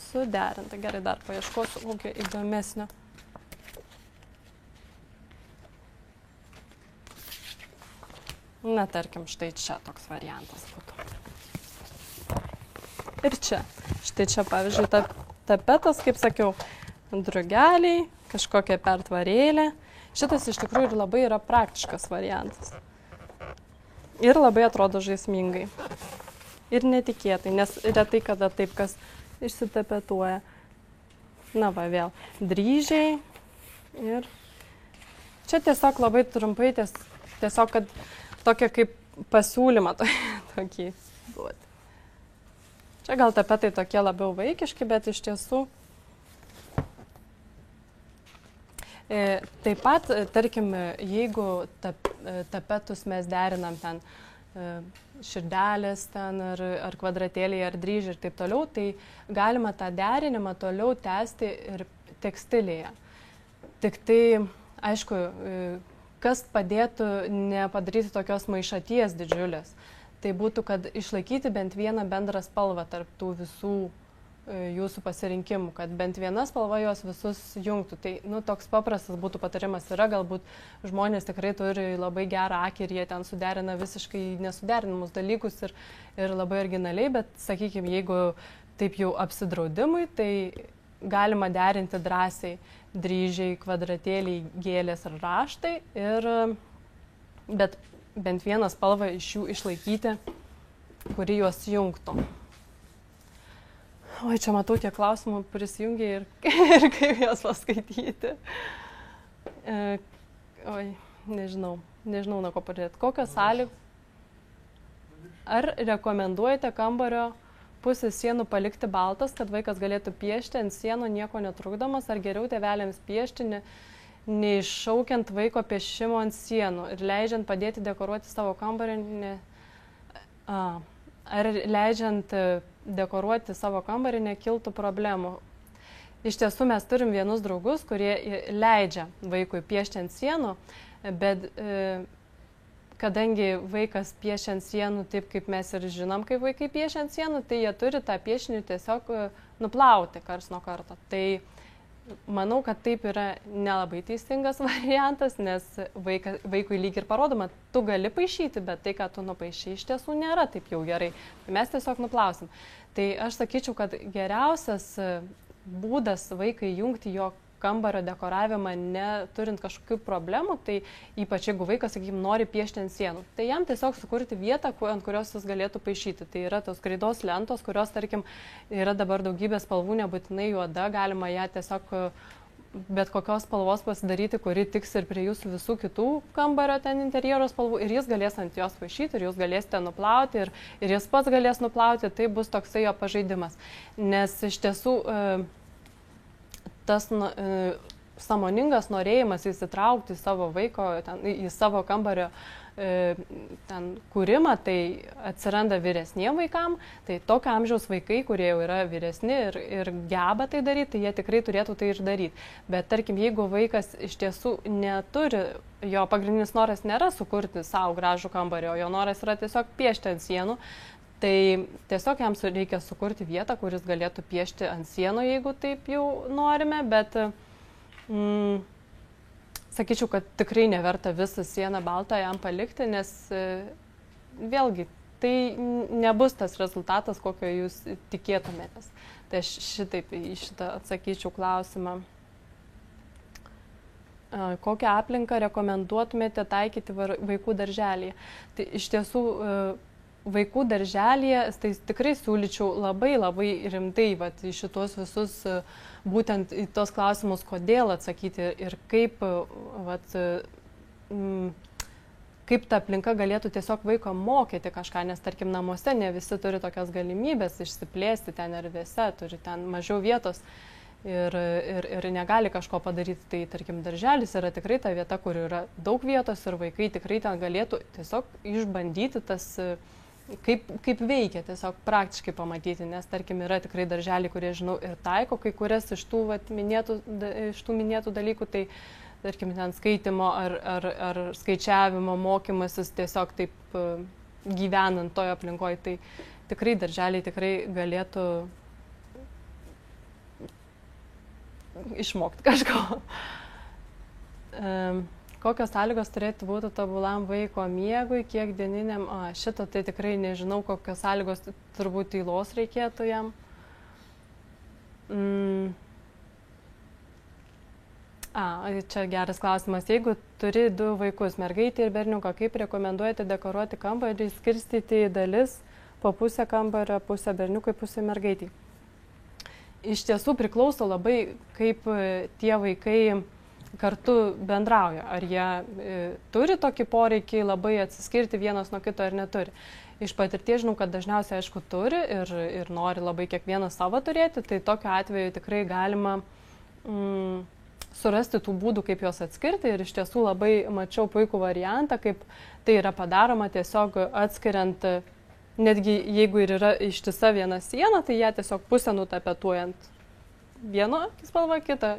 suderinta. Gerai, dar paieškosiu kokio įdomesnio. Na, tarkim, štai čia toks variantas būtų. Ir čia. Štai čia, pavyzdžiui, tapetas, kaip sakiau, drugeliai, kažkokia pertvarėlė. Šitas iš tikrųjų ir labai yra praktiškas variantas. Ir labai atrodo žaismingai. Ir netikėtai, nes retai kada taip kas išsitapetuoja. Na va, vėl dryžiai. Ir čia tiesiog labai trumpai, tiesiog, kad tokia kaip pasiūlymą tokį duoti. Čia gal tapetai tokie labiau vaikiški, bet iš tiesų taip pat, tarkim, jeigu tapetus mes derinam ten širdelės ten ar kvadratėliai ar dryžiai ir taip toliau, tai galima tą derinimą toliau tęsti ir tekstilėje. Tik tai, aišku, kas padėtų nepadaryti tokios maišaties didžiulės, tai būtų, kad išlaikyti bent vieną bendrą spalvą tarp tų visų jūsų pasirinkimų, kad bent viena spalva juos visus jungtų. Tai, toks paprastas būtų patarimas yra, galbūt žmonės tikrai turi labai gerą akį ir jie ten suderina visiškai nesuderinamus dalykus ir labai originaliai, bet, sakykime, jeigu taip jau apsidraudimui, tai galima derinti drąsiai dryžiai, kvadratėliai, gėlės ar raštai, bet bent vieną spalvą iš jų išlaikyti, kuri juos jungtų. Oi, čia matau, tie klausimų prisijungia ir kaip juos paskaityti. Oi, nežinau nuo ko pradėti. Kokios sąlygos? Ar rekomenduojate kambario pusės sienų palikti baltas, kad vaikas galėtų piešti ant sienų nieko netrukdomas, ar geriau tėveliams piešti, neiššaukiant vaiko piešimo ant sienų ir leidžiant padėti dekoruoti savo kambarį? Ar leidžiant dekoruoti savo kambarį nekiltų problemų? Iš tiesų mes turim vienus draugus, kurie leidžia vaikui piešti ant sienų, bet kadangi vaikas piešia ant sienų taip, kaip mes ir žinom, kaip vaikai piešia ant sienų, tai jie turi tą piešinį tiesiog nuplauti karts nuo karto. Tai manau, kad taip yra nelabai teisingas variantas, nes vaikui lyg ir parodoma, tu gali paišyti, bet tai, ką tu nupaišai, iš tiesų nėra taip jau gerai. Mes tiesiog nuplausim. Tai aš sakyčiau, kad geriausias būdas vaikai jungti jo kambario dekoravimą neturint kažkokių problemų, tai ypač jeigu vaikas, sakykime, nori piešti ant sienų, tai jam tiesiog sukurti vietą, ant kurios jis galėtų paišyti. Tai yra tos skraidos lentos, kurios, tarkim, yra dabar daugybės spalvų, nebūtinai juoda, galima ją tiesiog bet kokios spalvos pasidaryti, kuri tiks ir prie jūsų visų kitų kambario ten interjero spalvų, ir jis galės ant jos paišyti, ir jūs galėsite nuplauti, ir jis pats galės nuplauti, tai bus toksai jo pažaidimas. Nes iš tiesų tas sąmoningas norėjimas įsitraukti į savo vaiko, į savo kambario kūrimą, tai atsiranda vyresniem vaikam, tai tokio amžiaus vaikai, kurie jau yra vyresni ir geba tai daryti, tai jie tikrai turėtų tai ir daryti. Bet tarkim, jeigu vaikas iš tiesų neturi, jo pagrindinis noras nėra sukurti savo gražų kambarį, o jo noras yra tiesiog piešti ant sienų, Tai tiesiog jam reikia sukurti vietą, kuris galėtų piešti ant sienų, jeigu taip jau norime, bet sakyčiau, kad tikrai neverta visą sieną baltą jam palikti, nes vėlgi tai nebus tas rezultatas, kokio jūs tikėtumėtės. Tai aš šitaip į šitą atsakyčiau klausimą. Kokią aplinką rekomenduotumėte taikyti vaikų darželyje? Tai iš tiesų vaikų darželyje, tai tikrai siūlyčiau labai rimtai į šitos visus, būtent į tos klausimus, kodėl atsakyti ir kaip ta aplinka galėtų tiesiog vaiko mokyti kažką, nes tarkim namuose ne visi turi tokias galimybės išsiplėsti ten erdvėse, turi ten mažiau vietos. Ir negali kažko padaryti, tai tarkim darželis yra tikrai ta vieta, kur yra daug vietos ir vaikai tikrai ten galėtų tiesiog išbandyti tas, kaip veikia, tiesiog praktiškai pamatyti, nes tarkim yra tikrai darželiai, kurie žinau ir taiko kai kurias iš tų minėtų dalykų, tai tarkim ten skaitimo ar skaičiavimo mokymasis tiesiog taip gyvenant toje aplinkoje, tai tikrai darželiai tikrai galėtų išmokti kažko. Kokios sąlygos turėtų būti tobulam vaiko miegui, kiek dieniniam, šito tai tikrai nežinau, kokios sąlygos turbūt tylos reikėtų jam. Čia geras klausimas. Jeigu turi 2 vaikus, mergaitį ir berniuką, kaip rekomenduojate dekoruoti kambarį, skirstyti į dalis, po pusę kambario, pusę berniukui, pusę mergaitį? Iš tiesų priklauso labai, kaip tie vaikai kartu bendrauja. Ar jie turi tokį poreikį labai atsiskirti vienas nuo kito ar neturi. Iš patirties žinau, kad dažniausiai aišku turi ir nori labai kiekvienas savo turėti, tai tokiu atveju tikrai galima surasti tų būdų, kaip juos atskirti. Ir iš tiesų labai mačiau puikų variantą, kaip tai yra padaroma tiesiog atskiriant. Netgi jeigu ir yra ištisa viena siena, tai ją tiesiog pusę nutapetuojant vieno spalvą, kitą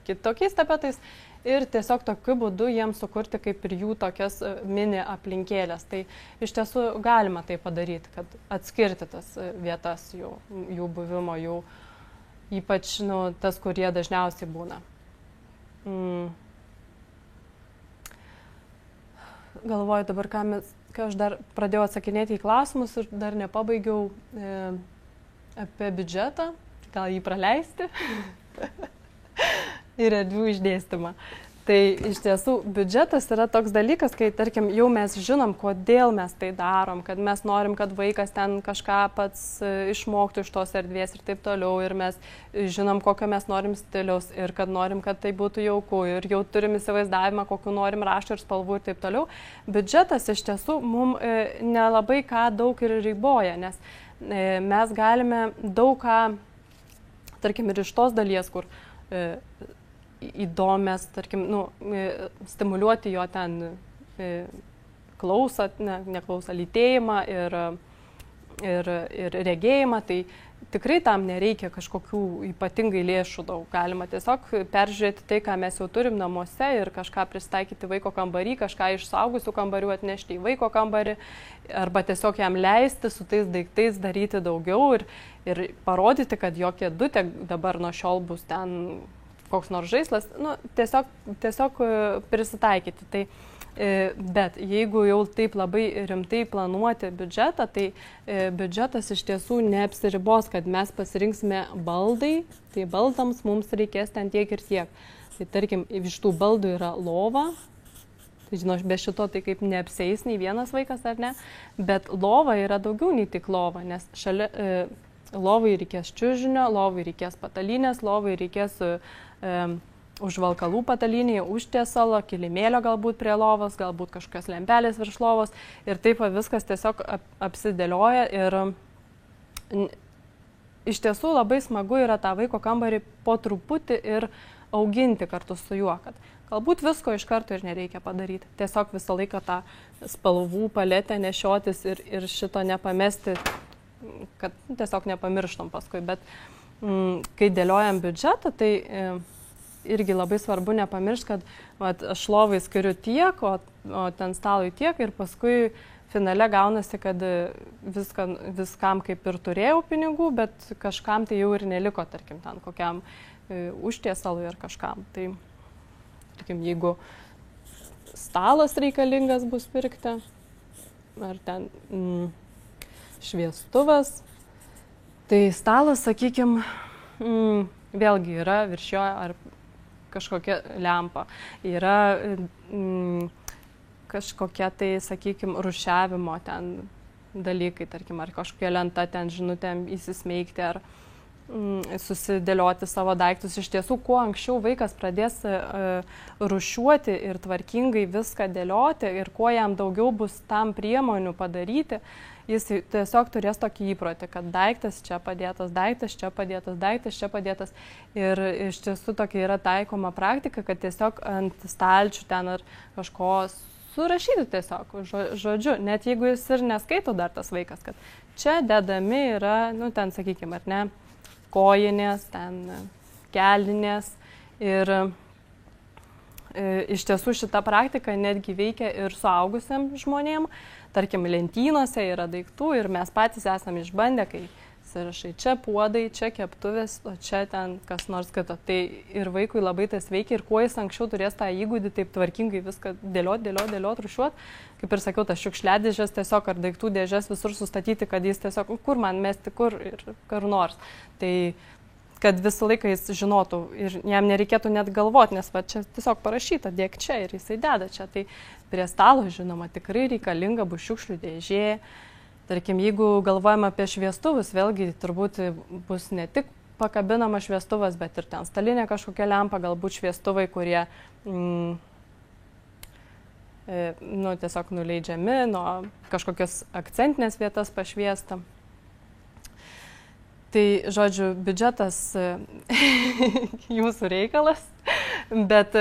kitokiais tapetais ir tiesiog tokiu būdu jiems sukurti kaip ir jų tokias mini aplinkėlės. Tai iš tiesų galima tai padaryti, kad atskirti tas vietas jų buvimo, jų ypač tas, kurie dažniausiai būna. Galvoju dabar, ką aš dar pradėjau atsakinėti į klausimus ir dar nepabaigiau apie biudžetą, gal jį praleisti ir erdvių išdėstymą. Tai iš tiesų biudžetas yra toks dalykas, kai tarkim jau mes žinom, kodėl mes tai darom, kad mes norim, kad vaikas ten kažką pats išmoktų iš tos erdvės ir taip toliau, ir mes žinom, kokio mes norim stiliaus ir kad norim, kad tai būtų jauku ir jau turim įsivaizdavimą, kokiu norim raštų ir spalvų ir taip toliau. Biudžetas iš tiesų mums nelabai ką daug ir riboja, nes mes galime daug ką, tarkim, ir iš tos dalies, kur įdomias, tarkim, stimuliuoti jo ten klausą, neklausą, lytėjimą ir regėjimą, tai tikrai tam nereikia kažkokių ypatingai lėšų daug. Galima tiesiog peržiūrėti tai, ką mes jau turim namuose ir kažką pristaikyti vaiko kambarį, kažką iš suaugusių kambarių atnešti į vaiko kambarį arba tiesiog jam leisti su tais daiktais daryti daugiau ir parodyti, kad jo kėdutė dabar nuo šiol bus ten koks nors žaislas, tiesiog prisitaikyti. Tai, bet jeigu jau taip labai rimtai planuoti biudžetą, tai biudžetas iš tiesų neapsiribos, kad mes pasirinksime baldai, tai baldams mums reikės ten tiek ir tiek. Tai tarkim, iš tų baldų yra lova, tai žinau, be šito tai kaip neapseis nei vienas vaikas ar ne, bet lova yra daugiau nei tik lova, nes šalia lovai reikės čiužinio, lovai reikės patalynės, lovai reikės užvalkalų patalynėje, užtiesalo, kilimėlio galbūt prie lovos, galbūt kažkokios lempelės virš lovos ir taip viskas tiesiog apsidėlioja ir iš tiesų labai smagu yra tą vaiko kambarį po truputį ir auginti kartu su juo, kad galbūt visko iš karto ir nereikia padaryti. Tiesiog visą laiką tą spalvų paletę nešiotis ir šito nepamesti, kad tiesiog nepamirštom paskui. Bet kai dėliojam biudžetą, tai irgi labai svarbu nepamiršti, kad aš lovai skiriu tiek, o ten stalui tiek ir paskui finale gaunasi, kad viskam kaip ir turėjau pinigų, bet kažkam tai jau ir neliko, tarkim, ten kokiam užtiesalui ar kažkam. Tai, tarkim, jeigu stalas reikalingas bus pirkti, ar ten šviestuvas, tai stalas, sakykim, vėlgi yra virš jo ar kažkokia lempa, yra kažkokia tai, sakykim, rūšiavimo ten dalykai, tarkim, ar kažkokia lenta ten žinutėm įsismeigti, ar susidėlioti savo daiktus. Iš tiesų, kuo anksčiau vaikas pradės rūšiuoti ir tvarkingai viską dėlioti ir kuo jam daugiau bus tam priemonių padaryti, jis tiesiog turės tokį įprotį, kad daiktas čia padėtas, daiktas čia padėtas, daiktas čia padėtas. Ir iš tiesų tokia yra taikoma praktika, kad tiesiog ant stalčių ten ar kažko surašyti tiesiog žodžiu, net jeigu jis ir neskaito dar tas vaikas, kad čia dedami yra, nu ten sakykime, ar ne, kojinės, ten kelninės. Ir iš tiesų šita praktika netgi veikia ir suaugusiam žmonėm. Tarkim, lentynose yra daiktų ir mes patys esame išbandę, kai sąrašai čia puodai, čia keptuvės, o čia ten kas nors kito. Tai ir vaikui labai tas veikia ir kuo jis anksčiau turės tą įgūdį taip tvarkingai viską dėliot, rūšiuot. Kaip ir sakiau, tas šiukšliadėžės tiesiog ar daiktų dėžės visur sustatyti, kad jis tiesiog, kur man mesti, kur ir kur nors. Tai kad visą laiką jis žinotų ir jam nereikėtų net galvoti, nes va čia tiesiog parašyta, dėk čia ir jisai deda čia. Tai prie stalo, žinoma, tikrai reikalinga bus šiukšlių dėžė. Tarkim, jeigu galvojame apie šviestuvus, vėlgi turbūt bus ne tik pakabinama šviestuvas, bet ir ten stalinė kažkokia lempa, galbūt šviestuvai, kurie tiesiog nuleidžiami, nuo kažkokios akcentinės vietas pašviesta. Tai, žodžiu, biudžetas jūsų reikalas, bet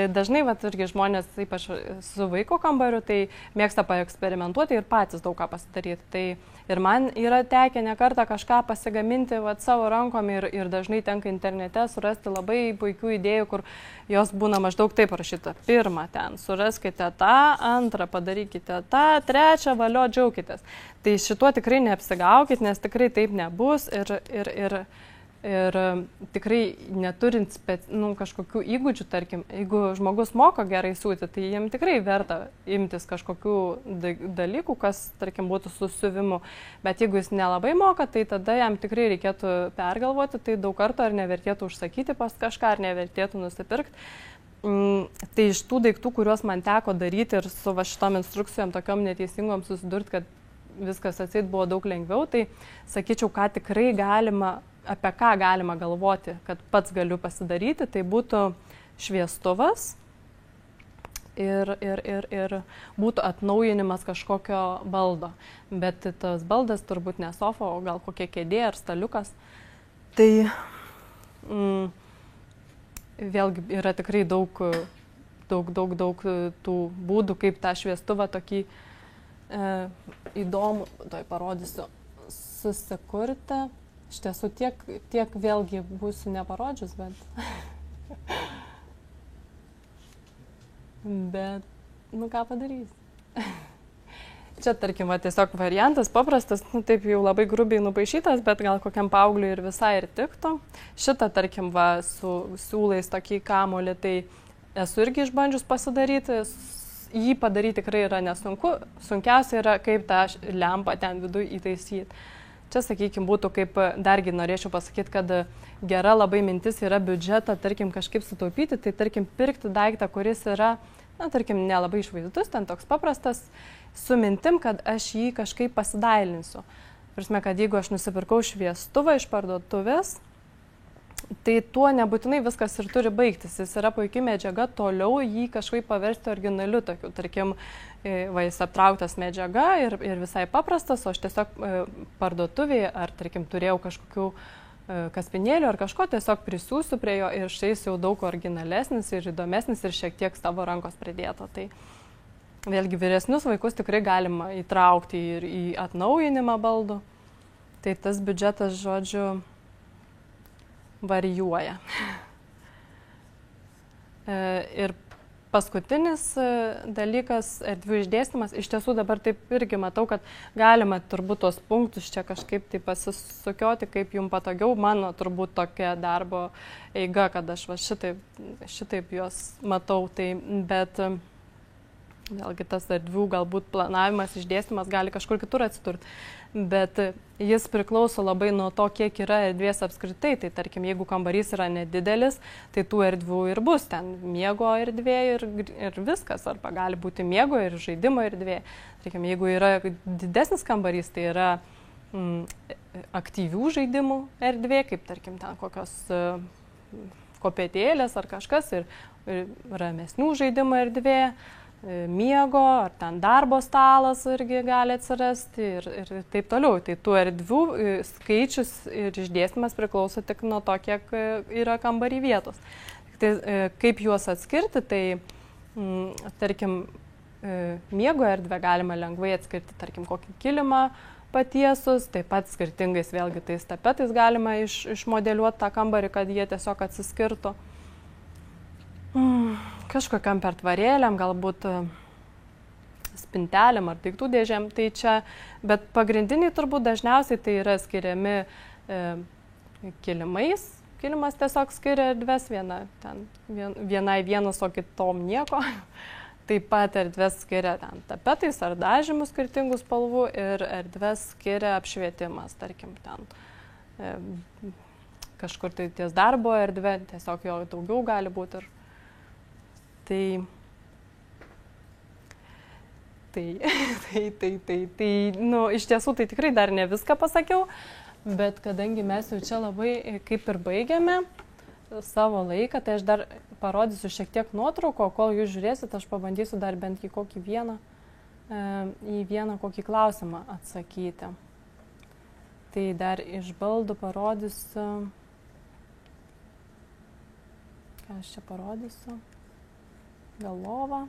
dažnai, irgi žmonės, ypač su vaiko kambariu, tai mėgsta paeksperimentuoti ir patys daug ką pasidaryti. Tai ir man yra tekę ne kartą kažką pasigaminti savo rankom ir dažnai tenka internete surasti labai puikių idėjų, kur jos būna maždaug taip parašyta. Pirmą ten, suraskite tą, antrą padarykite tą, trečią, valio, džiaukitės. Tai šituo tikrai neapsigaukit, nes tikrai taip nebus ir tikrai neturint kažkokių įgūdžių, tarkim, jeigu žmogus moka gerai siūti, tai jiem tikrai verta imtis kažkokių dalykų, kas, tarkim, būtų su siuvimu. Bet jeigu jis nelabai moka, tai tada jam tikrai reikėtų pergalvoti, tai daug kartų ar nevertėtų užsakyti pas kažką, ar nevertėtų nusipirkti. Tai iš tų daiktų, kuriuos man teko daryti ir su šitom instrukcijom tokiom neteisingom susidurti, kad viskas atseit buvo daug lengviau, tai sakyčiau, ką tikrai galima, apie ką galima galvoti, kad pats galiu pasidaryti, tai būtų šviestuvas ir būtų atnaujinimas kažkokio baldo. Bet tas baldas turbūt ne sofa, o gal kokia kėdė ar staliukas. Tai vėlgi yra tikrai daug tų būdų, kaip tą šviestuvą tokį įdomu, tai parodysiu, susikurti. Iš tiesų tiek vėlgi būsiu neparodžius, bet ką padarysi. Čia, tarkim, tiesiog variantas paprastas, taip jau labai grubiai nupaišytas, bet gal kokiam paaugliui ir visai ir tiktų. Šitą, tarkim, su siūlais tokį kamuolį, tai esu irgi išbandžius pasidaryti. Jį padaryti tikrai yra nesunku, sunkiausia yra kaip tą lempą ten viduje įtaisyti. Čia, sakykime, būtų kaip, dargi norėčiau pasakyti, kad gera labai mintis yra biudžetą, tarkim, kažkaip sutaupyti, tai, tarkim, pirkti daiktą, kuris yra, tarkim, nelabai išvaizdus, ten toks paprastas, su mintim, kad aš jį kažkaip pasidailinsiu. Prasme, kad jeigu aš nusipirkau šviestuvą iš parduotuvės, tai tuo nebūtinai viskas ir turi baigtis. Jis yra puikiai medžiaga, toliau jį kažkaip paversti originaliu tokiu. Tarkim, jis aptrauktas medžiaga ir visai paprastas, o aš tiesiog parduotuvėje ar, tarkim, turėjau kažkokių kaspinėlių ar kažko, tiesiog prisiūsiu prie jo ir štai jis jau daug originalesnis ir įdomesnis ir šiek tiek savo rankos pridėto. Tai vėlgi vyresnius vaikus tikrai galima įtraukti ir į atnaujinimą baldų. Tai tas biudžetas, žodžiu, varijuoja. Ir paskutinis dalykas, erdvių išdėstymas. Iš tiesų dabar taip irgi matau, kad galima turbūt tos punktus čia kažkaip tai pasisukioti, kaip jums patogiau. Mano turbūt tokia darbo eiga, kad aš va šitaip juos matau. Tai, bet vėlgi tas erdvių galbūt planavimas, išdėstymas gali kažkur kitur atsidurti. Bet jis priklauso labai nuo to, kiek yra erdvės apskritai. Tai tarkim, jeigu kambarys yra nedidelis, tai tų erdvių ir bus. Ten miego erdvė ir viskas. Arba gali būti miego ir žaidimo erdvė. Tarkim, jeigu yra didesnis kambarys, tai yra aktyvių žaidimų erdvė, kaip tarkim ten kokios kopėtėlės ar kažkas, ir ramesnių žaidimų erdvė. Miego, ar ten darbo stalas irgi gali atsirasti ir taip toliau. Tai tų erdvių skaičius ir išdėstymas priklauso tik nuo to, kiek yra kambarį vietos. Tai, kaip juos atskirti, tai tarkim, miego erdvę galima lengvai atskirti, tarkim, kokį kilimą patiesus, taip pat skirtingais vėlgi tais tapetais galima išmodeliuoti tą kambarį, kad jie tiesiog atsiskirtų. Kažkokiam pertvarėliam, galbūt spintelėm ar daiktų dėžėm, tai čia, bet pagrindiniai turbūt dažniausiai tai yra skiriami kilimais. Kilimas tiesiog skiria erdves, vienai vienas, o kitom nieko. Taip pat erdves skiria ten tapetais ar dažymų skirtingų spalvų ir erdves skiria apšvietimas, tarkim, ten kažkur tai ties darbo erdvė, tiesiog jo daugiau gali būti. Tai, nu, iš tiesų tai tikrai dar ne viską pasakiau, bet kadangi mes jau čia labai kaip ir baigiame savo laiką, tai aš dar parodysiu šiek tiek nuotrauko, kol jūs žiūrėsit, aš pabandysiu dar bent į vieną kokį klausimą atsakyti. Tai dar iš baldų parodysiu, ką aš čia parodysiu. Gal lova.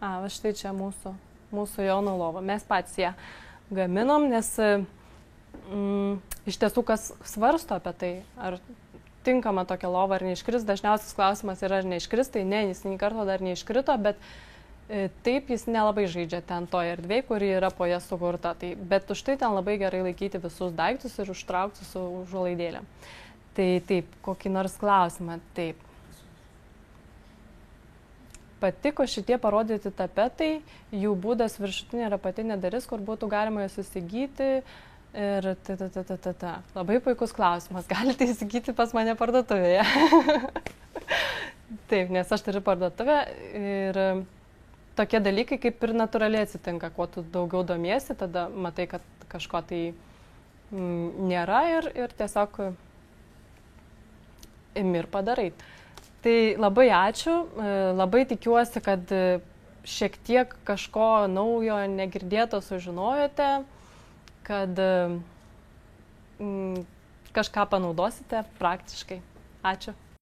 Va štai čia mūsų Jono lova. Mes patys ją gaminom, nes iš tiesų, kas svarsto apie tai, ar tinkama tokia lova, ar neiškris, dažniausias klausimas yra, ar neiškris, tai ne, jis nei karto dar neiškrito, bet taip jis nelabai žaidžia ten toje erdvėje, kuri yra po ją sukurta. Tai, bet už tai ten labai gerai laikyti visus daiktus ir užtraukti su užuolaidėlėm. Tai taip, kokį nors klausimą, taip. Patiko šitie parodyti tapetai, jų būdas viršutinė ir apatinė dalis, kur būtų galima juos įsigyti ir Labai puikus klausimas, galite įsigyti pas mane parduotuvėje. Taip, nes aš turiu parduotuvę ir tokie dalykai kaip ir natūraliai atsitinka, kuo tu daugiau domiesi, tada matai, kad kažko tai nėra ir tiesiog imi ir padarai. Tai labai ačiū, labai tikiuosi, kad šiek tiek kažko naujo negirdėto sužinojote, kad kažką panaudosite praktiškai. Ačiū.